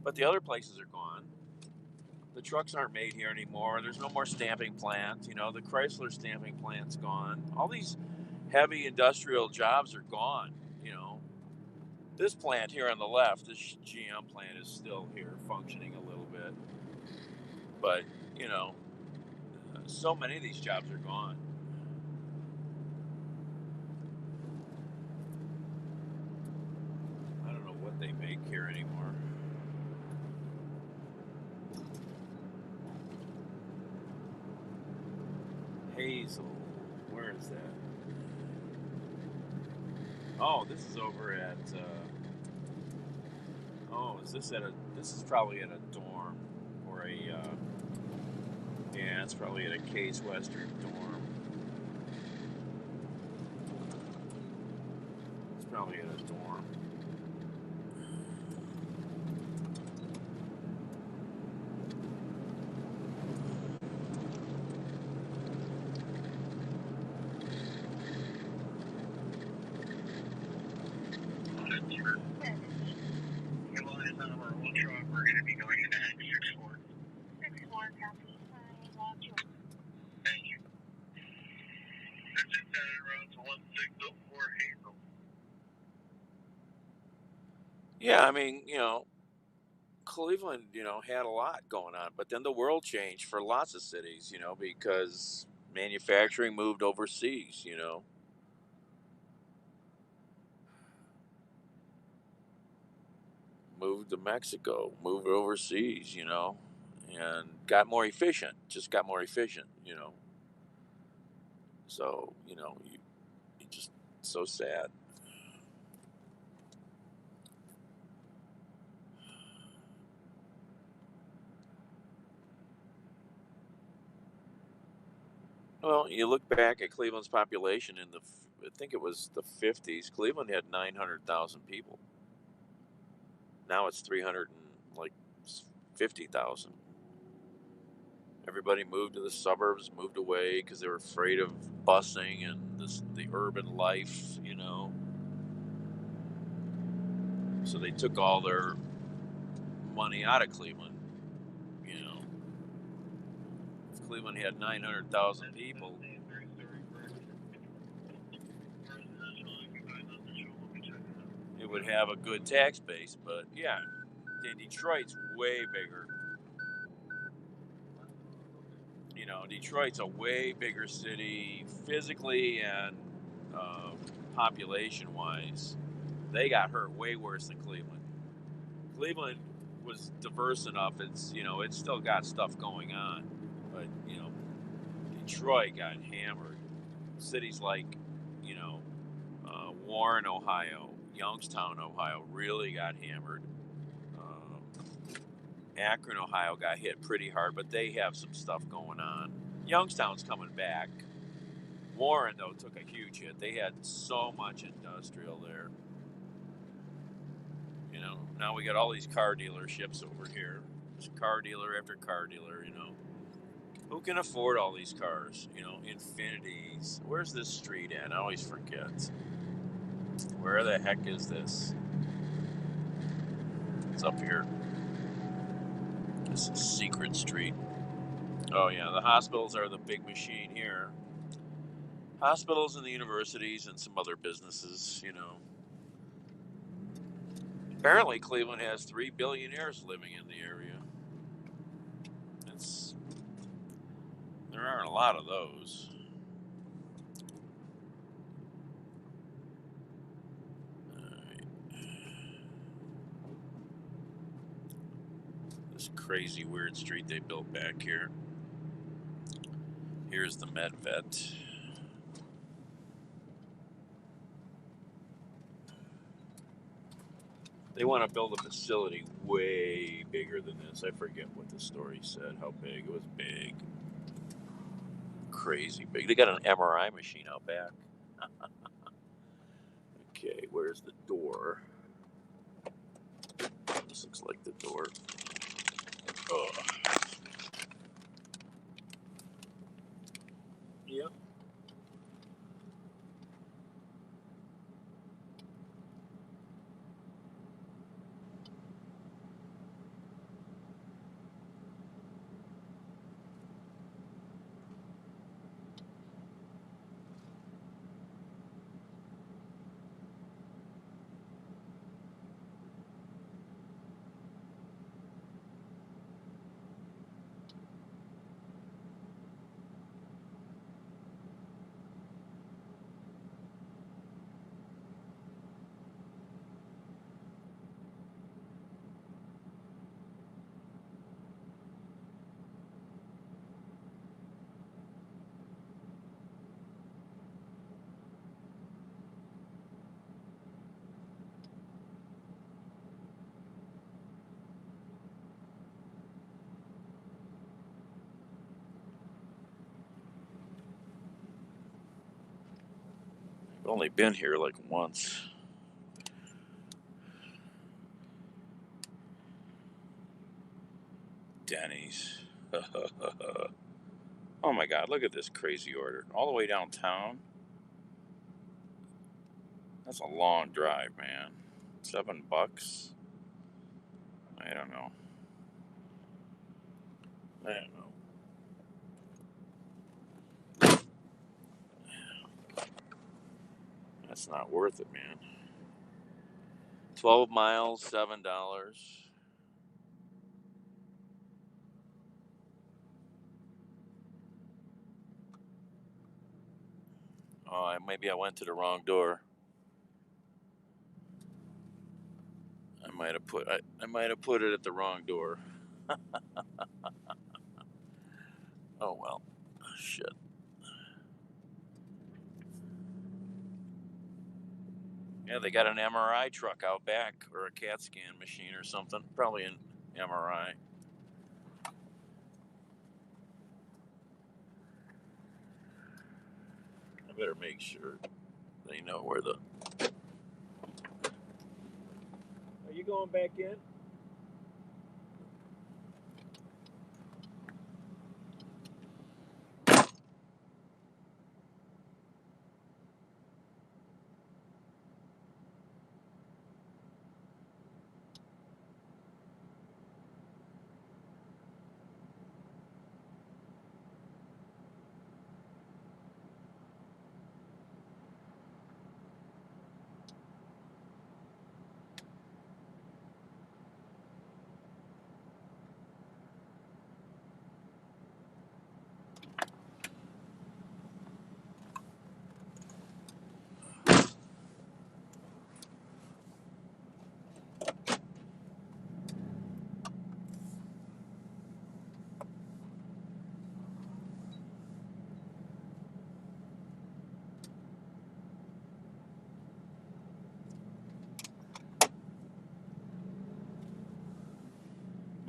A: but the other places are gone. The trucks aren't made here anymore. There's no more stamping plant. The Chrysler stamping plant's gone. All these heavy industrial jobs are gone. You know, this plant here on the left, this GM plant, is still here functioning a little bit, but you know, so many of these jobs are gone. I don't know what they make here anymore. Hazel, where is that? Oh, this is over at. Oh, is this at a? This is probably at a dorm or a. Yeah, it's probably at a Case Western dorm. It's probably at a dorm. We're going to be going into X64. 64 copy. Thank you. Roads 1604 Hazel. Yeah, I mean, Cleveland, had a lot going on, but then the world changed for lots of cities, because manufacturing moved overseas. Moved to Mexico, moved overseas, and got more efficient, just got more efficient. So, you just so sad. Well, you look back at Cleveland's population I think it was the 50s. Cleveland had 900,000 people. Now it's 300 and like 50,000. Everybody moved to the suburbs, moved away because they were afraid of busing and the urban life, So they took all their money out of Cleveland. If Cleveland had 900,000 people, it would have a good tax base. But yeah, Detroit's way bigger. Detroit's a way bigger city physically and population-wise. They got hurt way worse than Cleveland. Cleveland was diverse enough. It's still got stuff going on, but Detroit got hammered. Cities like you know Warren, Ohio, Youngstown, Ohio, really got hammered. Um, Akron, Ohio, got hit pretty hard, but they have some stuff going on. Youngstown's coming back. Warren, though, took a huge hit. They had so much industrial there. Now we got all these car dealerships over here. Just car dealer after car dealer. Who can afford all these cars? Infinities. Where's this street at? I always forget. Where the heck is this? It's up here. This is Secret Street. Oh, yeah, the hospitals are the big machine here. Hospitals and the universities and some other businesses. Apparently, Cleveland has 3 billionaires living in the area. There aren't a lot of those. This crazy, weird street they built back here. Here's the med vet. They want to build a facility way bigger than this. I forget what the story said, how big. It was big. Crazy big. They got an MRI machine out back. Okay, where's the door? This looks like the door. Ugh. Yep. I've only been here like once. Denny's. Oh my God, look at this crazy order. All the way downtown. That's a long drive, man. $7? I don't know. That's not worth it, man. 12 miles, $7. Oh, maybe I went to the wrong door. I might have put it at the wrong door. Oh well. Shit. Yeah, they got an MRI truck out back, or a CAT scan machine or something. Probably an MRI. I better make sure they know where the. Are you going back in?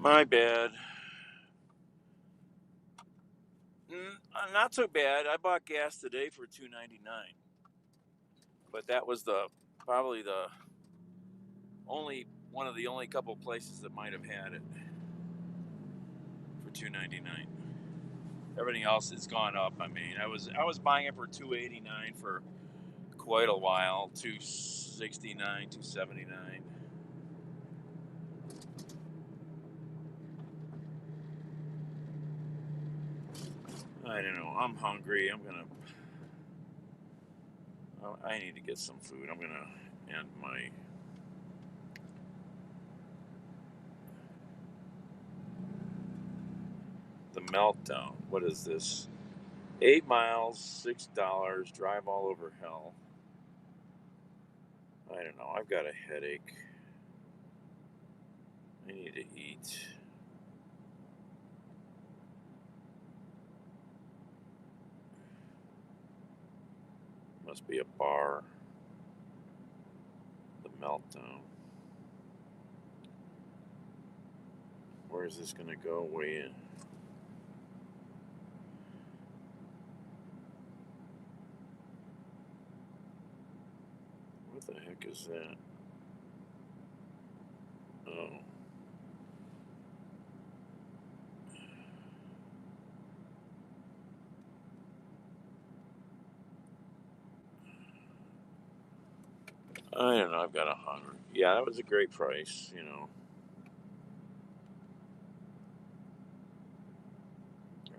A: My bad. Not so bad. I bought gas today for $2.99, but that was probably the only one of the only couple places that might have had it for $2.99. Everything else has gone up. I mean, I was buying it for $2.89 for quite a while. $2.69, $2.79. I don't know. I'm hungry. I need to get some food. I'm gonna end the meltdown. What is this? 8 miles, $6. Drive all over hell. I don't know. I've got a headache. I need to eat. Must be a bar. The meltdown. Where is this gonna go? Way in. What the heck is that? Oh. I don't know. I've got a hunger. Yeah, that was a great price, you know.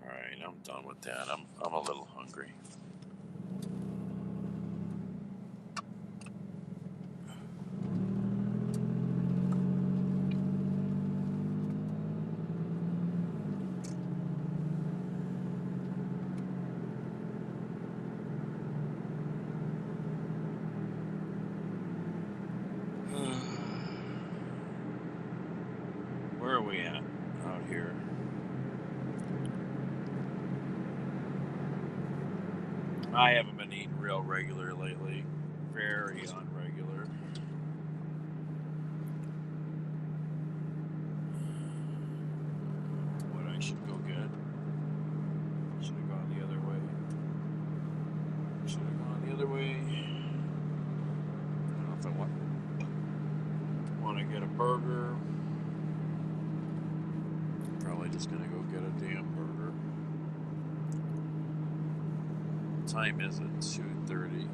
A: All right, I'm done with that. I'm a little hungry. Where are we at? Out here. I haven't been eating real regular lately. Very unregular. What I should go get? Should have gone the other way. Should have gone the other way. I don't know if I want to get a burger. Probably just gonna go get a damn burger. What time is it? 2:30.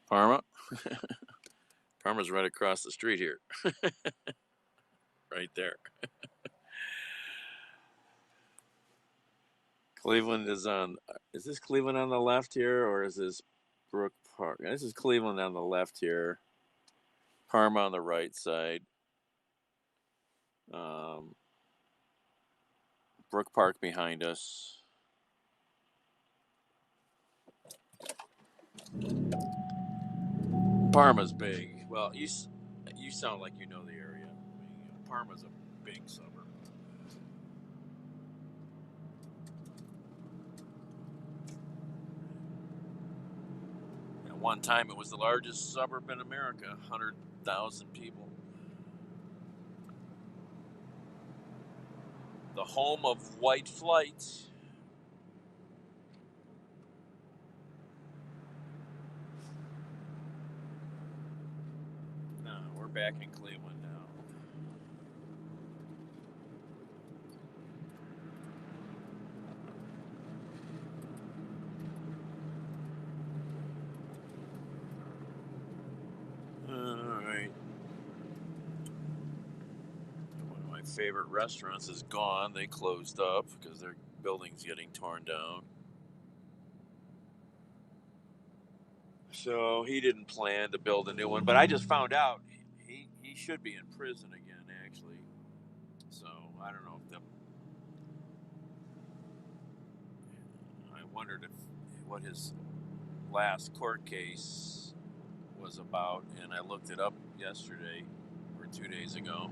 A: Parma? Parma's right across the street here. Right there. Cleveland is on. Is this Cleveland on the left here, or is this Brook Park? This is Cleveland on the left here. Parma on the right side. Um, Brook Park behind us. Parma's big. Well, you sound like you know the area. I mean, Parma's a big suburb. At one time, it was the largest suburb in America. 100,000 people. The home of white flight. No, we're back in Cleveland now. All right. One of my favorite restaurants is gone. They closed up because their building's getting torn down. So he didn't plan to build a new one, but I just found out he should be in prison again, actually. So I don't know if I wondered if what his last court case was about, and I looked it up yesterday or 2 days ago.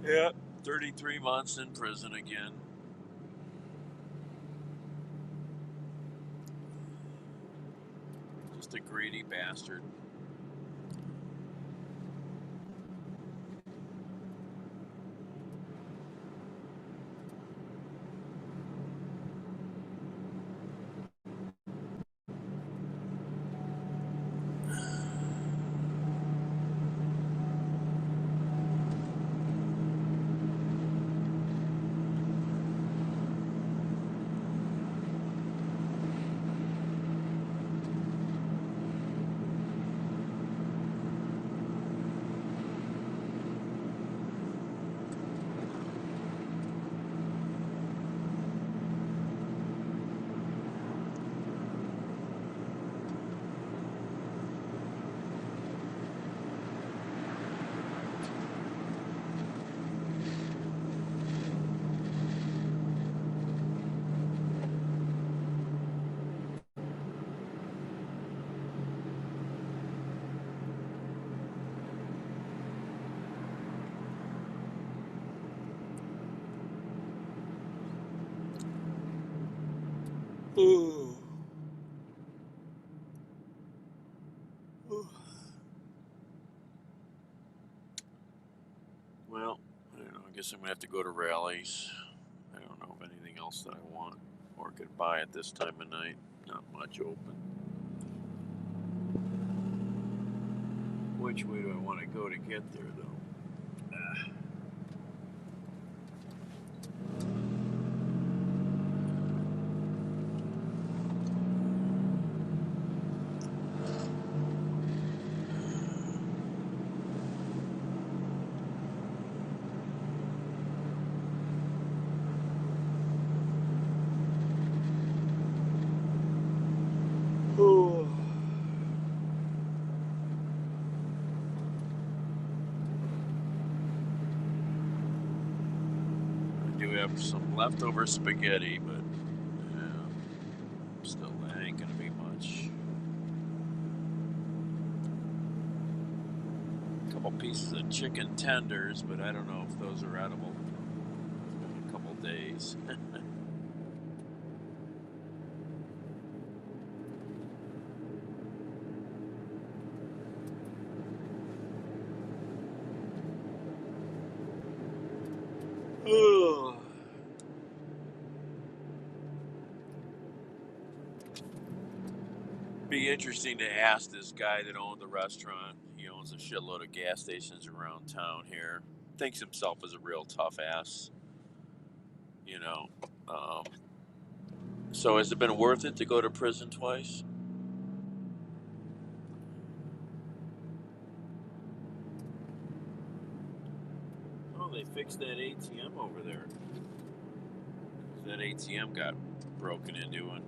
A: Yeah, 33 months in prison again. Just a greedy bastard. Ooh. Ooh. Well, I don't know. I guess I'm gonna have to go to rallies. I don't know of anything else that I want or could buy at this time of night. Not much open. Which way do I want to go to get there, though? Oh. I do have some leftover spaghetti, but still, that ain't gonna be much. A couple pieces of chicken tenders, but I don't know if those are edible. It's been a couple days. Be interesting to ask this guy that owned the restaurant. He owns a shitload of gas stations around town here. Thinks himself as a real tough ass, you know. Um, so has it been worth it to go to prison twice? Oh, they fixed that ATM over there. That ATM got broken into, and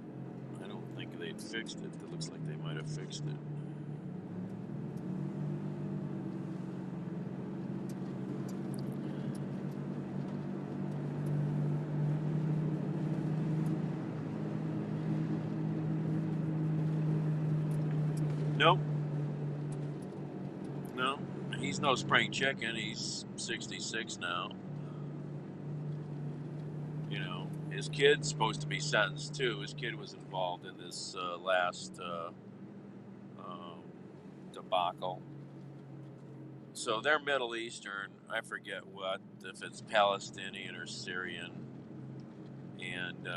A: I don't think they'd fixed it. It looks like they might have fixed it. Nope. No. He's no spring chicken. He's 66 now. You know, his kid's supposed to be sentenced too. His kid was involved in this last um, debacle. So they're Middle Eastern. I forget what, if it's Palestinian or Syrian. And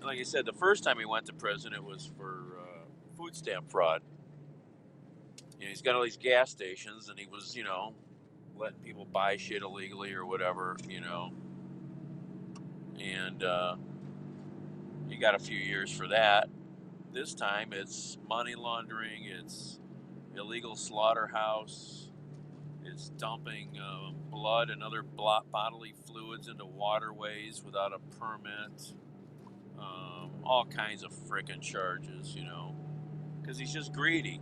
A: like I said, the first time he went to prison, it was for food stamp fraud. You know, he's got all these gas stations, and he was, letting people buy shit illegally or whatever, and he got a few years for that. This time it's money laundering, it's illegal slaughterhouse, it's dumping blood and other bodily fluids into waterways without a permit, all kinds of frickin' charges, because he's just greedy.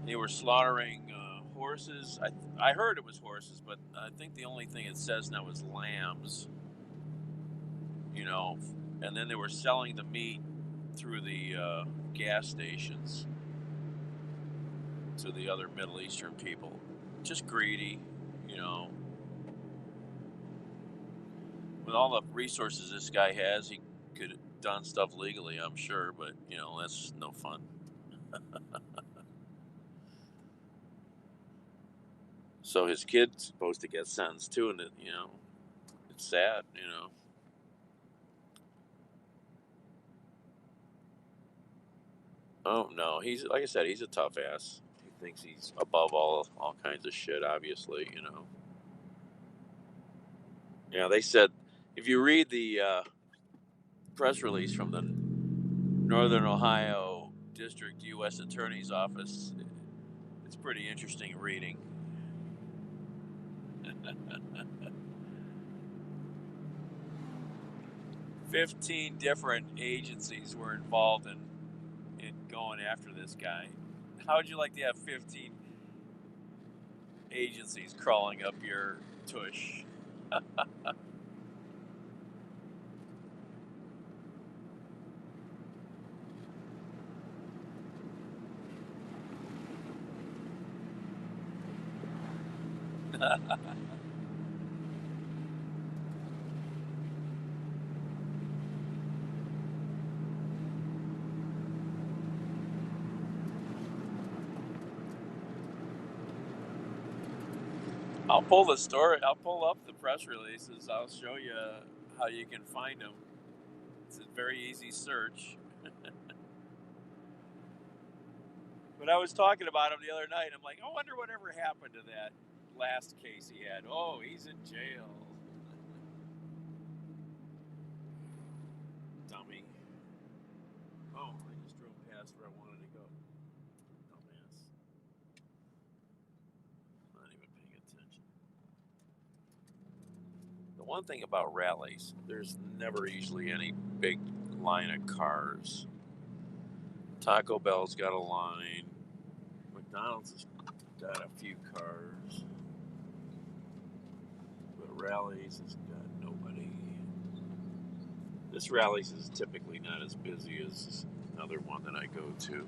A: They were slaughtering horses. I heard it was horses, but I think the only thing it says now is lambs. You know, and then they were selling the meat through the gas stations to the other Middle Eastern people. Just greedy, you know. With all the resources this guy has, he could have done stuff legally, I'm sure, but you know, that's no fun. So his kid's supposed to get sentenced too, and you know, it's sad, you know. Oh no, he's like I said, he's a tough ass. He thinks he's above all kinds of shit. Obviously, you know. Yeah, they said if you read the press release from the Northern Ohio District U.S. Attorney's Office, it's pretty interesting reading. 15 different agencies were involved in going after this guy. How would you like to have 15 agencies crawling up your tush? I'll pull the story. I'll pull up the press releases. I'll show you how you can find them. It's a very easy search. But I was talking about him the other night. I'm like, I wonder whatever happened to that last case he had. Oh, he's in jail. Dummy. Oh, I just drove past where I wanted to go. Dumbass. Not even paying attention. The one thing about rallies, there's never usually any big line of cars. Taco Bell's got a line. McDonald's has got a few cars. But Rallies has got nobody. This Rallies is typically not as busy as another one that I go to.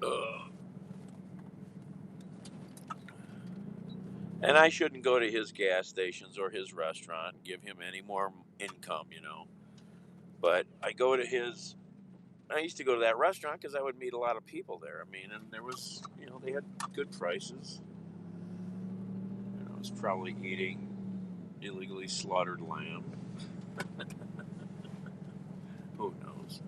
A: Ugh. And I shouldn't go to his gas stations or his restaurant and give him any more income, you know. But I go to his. I used to go to that restaurant because I would meet a lot of people there. I mean, and there was, you know, they had good prices. You know, I was probably eating illegally slaughtered lamb. Who knows?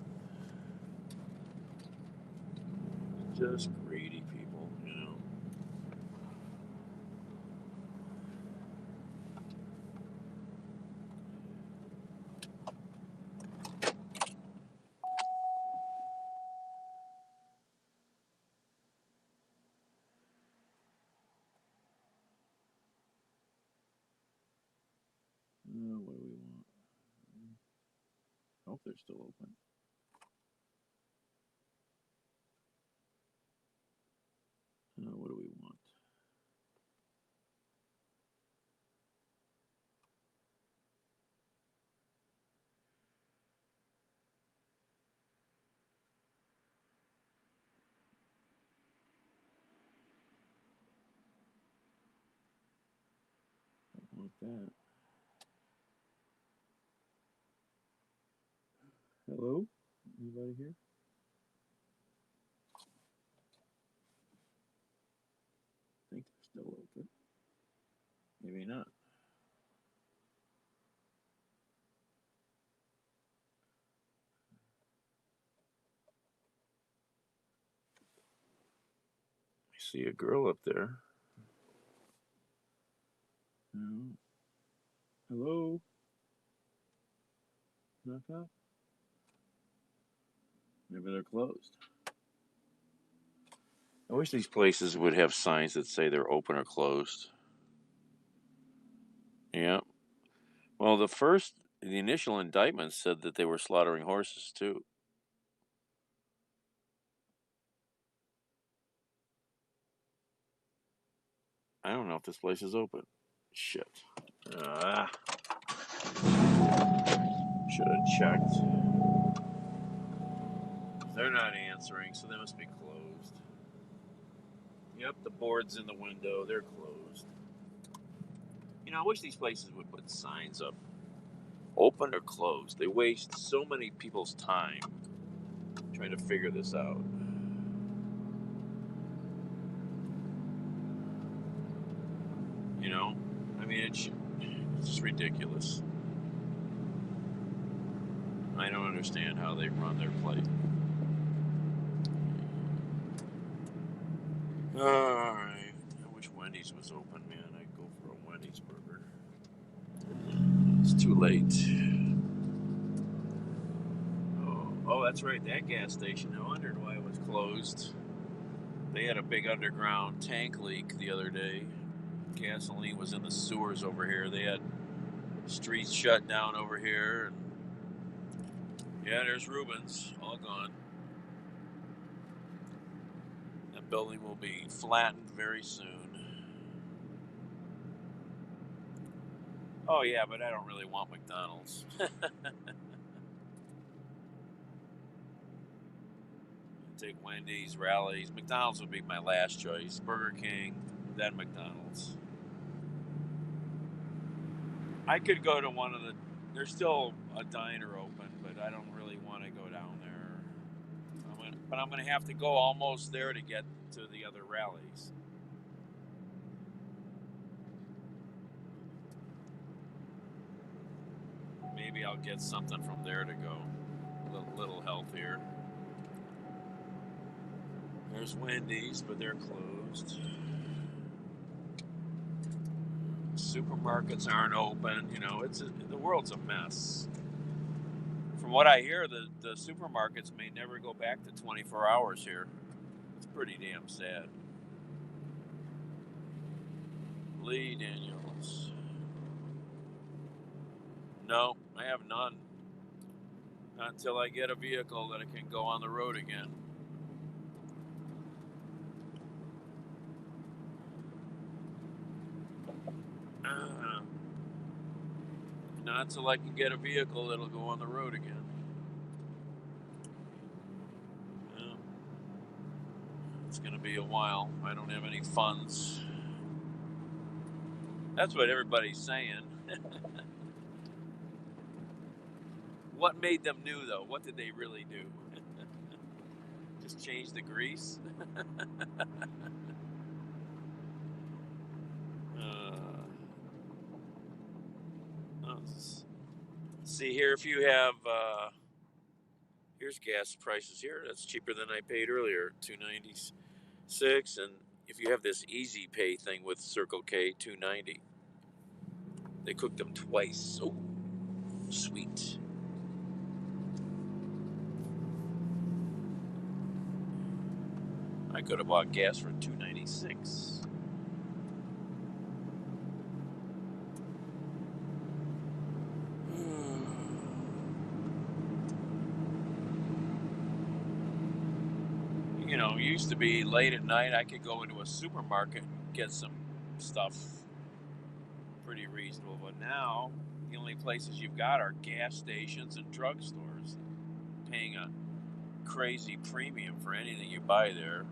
A: Just greedy people, you know. What do we want? I hope they're still open. What do we want? I want that. Hello? Anybody here? I think they're still open. Maybe not. I see a girl up there. No. Hello? Knock knock? Maybe they're closed. I wish these places would have signs that say they're open or closed. Yeah. Well, the first The initial indictment said that they were slaughtering horses too. I don't know if this place is open. Shit. Should have checked. They're not answering, so they must be closed. Yep, the board's in the window. They're closed. You know, I wish these places would put signs up. Open or closed. They waste so many people's time trying to figure this out. You know? I mean, it's just ridiculous. I don't understand how they run their place. Alright. I wish Wendy's was open, man. I'd go for a Wendy's burger. It's too late. Oh, that's right. That gas station. I wondered why it was closed. They had a big underground tank leak the other day. Gasoline was in the sewers over here. They had streets shut down over here. And yeah, there's Rubens, all gone. That building will be flattened very soon. Oh yeah, but I don't really want McDonald's. Take Wendy's, Rallies. McDonald's would be my last choice. Burger King, then McDonald's. I could go to one of the. There's still a diner open, but I don't really want to go down there. But I'm gonna have to go almost there to get to the other Rallies. Maybe I'll get something from there to go. A little healthier. There's Wendy's, but they're closed. Supermarkets aren't open. You know, the world's a mess. From what I hear, the supermarkets may never go back to 24 hours here. It's pretty damn sad. Lee Daniels. No, I have none. Not until I get a vehicle that I can go on the road again. Not until I can get a vehicle that'll go on the road again. It's going to be a while. I don't have any funds. That's what everybody's saying. What made them new, though? What did they really do? Just change the grease? See here, if you have, here's gas prices here. That's cheaper than I paid earlier, $2.96. And if you have this Easy Pay thing with Circle K, $2.90. They cooked them twice. Oh, sweet. I could have bought gas for $2.96. You know, it used to be late at night, I could go into a supermarket and get some stuff pretty reasonable. But now, the only places you've got are gas stations and drugstores, paying a crazy premium for anything you buy there.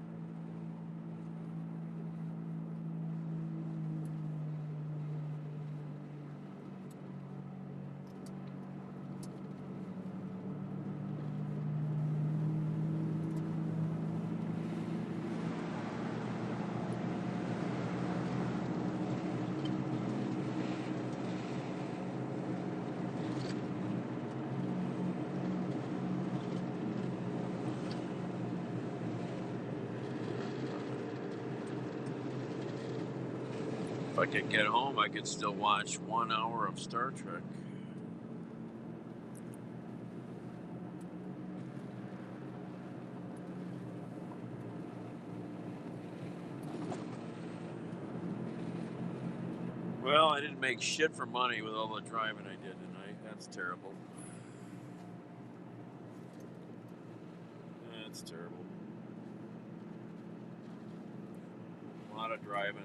A: If I could get home, I could still watch 1 hour of Star Trek. Well, I didn't make shit for money with all the driving I did tonight, that's That's terrible. That's terrible. A lot of driving,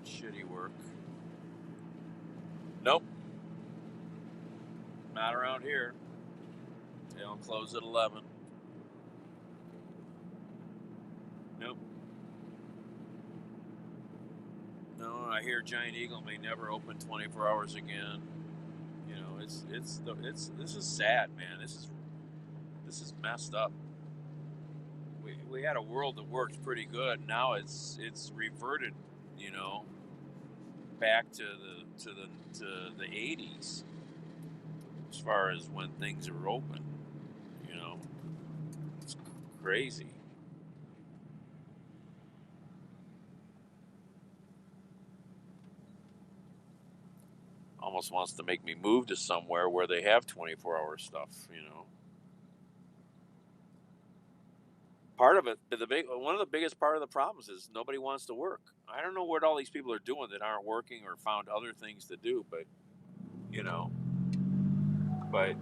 A: shitty work. Nope, not around here. They don't close at 11. Nope. No, I hear Giant Eagle may never open 24 hours again. You know, this is sad, man. This is messed up. We had a world that worked pretty good. Now it's reverted, you know, back to the 80s as far as when things are open. You know, it's crazy. Almost wants to make me move to somewhere where they have 24-hour stuff. You know, part of it, one of the biggest part of the problems is nobody wants to work. I don't know what all these people are doing that aren't working or found other things to do, but you know, but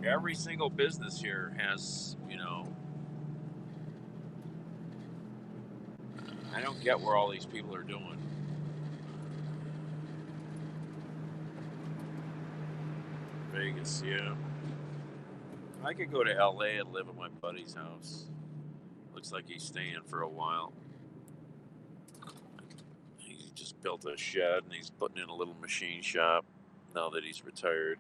A: every single business here has, you know, I don't get where all these people are doing. Vegas, yeah. I could go to LA and live at my buddy's house. Looks like he's staying for a while. He just built a shed and he's putting in a little machine shop now that he's retired.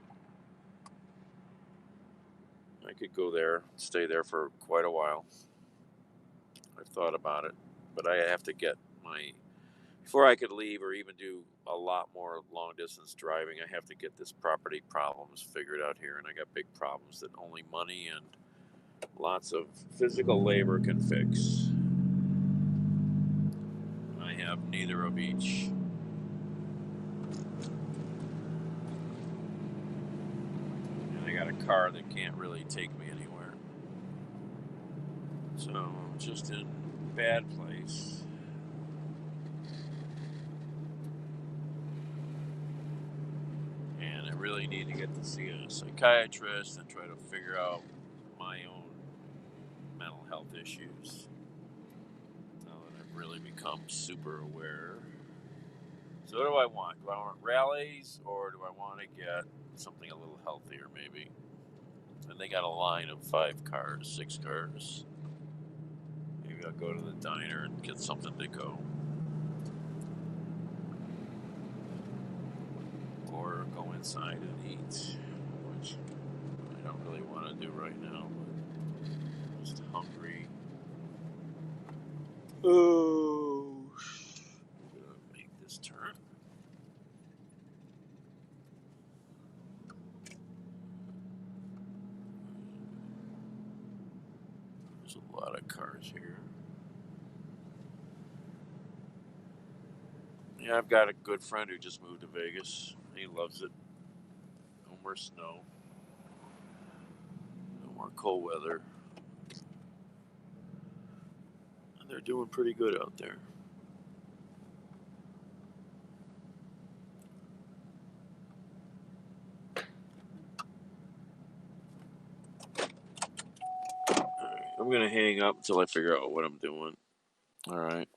A: I could go there, stay there for quite a while. I've thought about it, but I have to get my before I could leave or even do a lot more long distance driving. I have to get this property problems figured out here, and I got big problems that only money and lots of physical labor can fix. I have neither of each. And I got a car that can't really take me anywhere. So I'm just in a bad place. And I really need to get to see a psychiatrist and try to figure out my own mental health issues. Now that I've really become super aware. So what do I want? Do I want rallies or do I want to get something a little healthier maybe? And they got a line of 5 cars, 6 cars. Maybe I'll go to the diner and get something to go. Or go inside and eat, which I don't really want to do right now. But I'm just hungry. Oh, I'm gonna make this turn. There's a lot of cars here. Yeah, I've got a good friend who just moved to Vegas. He loves it. No more snow. No more cold weather. And they're doing pretty good out there. Alright, I'm gonna hang up until I figure out what I'm doing. Alright.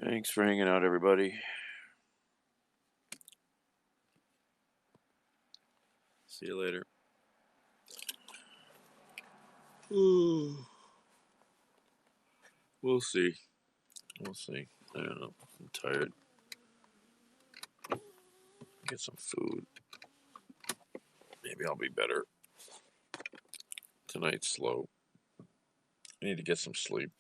A: Thanks for hanging out, everybody. See you later. We'll see. We'll see. I don't know. I'm tired. Get some food. Maybe I'll be better. Tonight's slow. I need to get some sleep.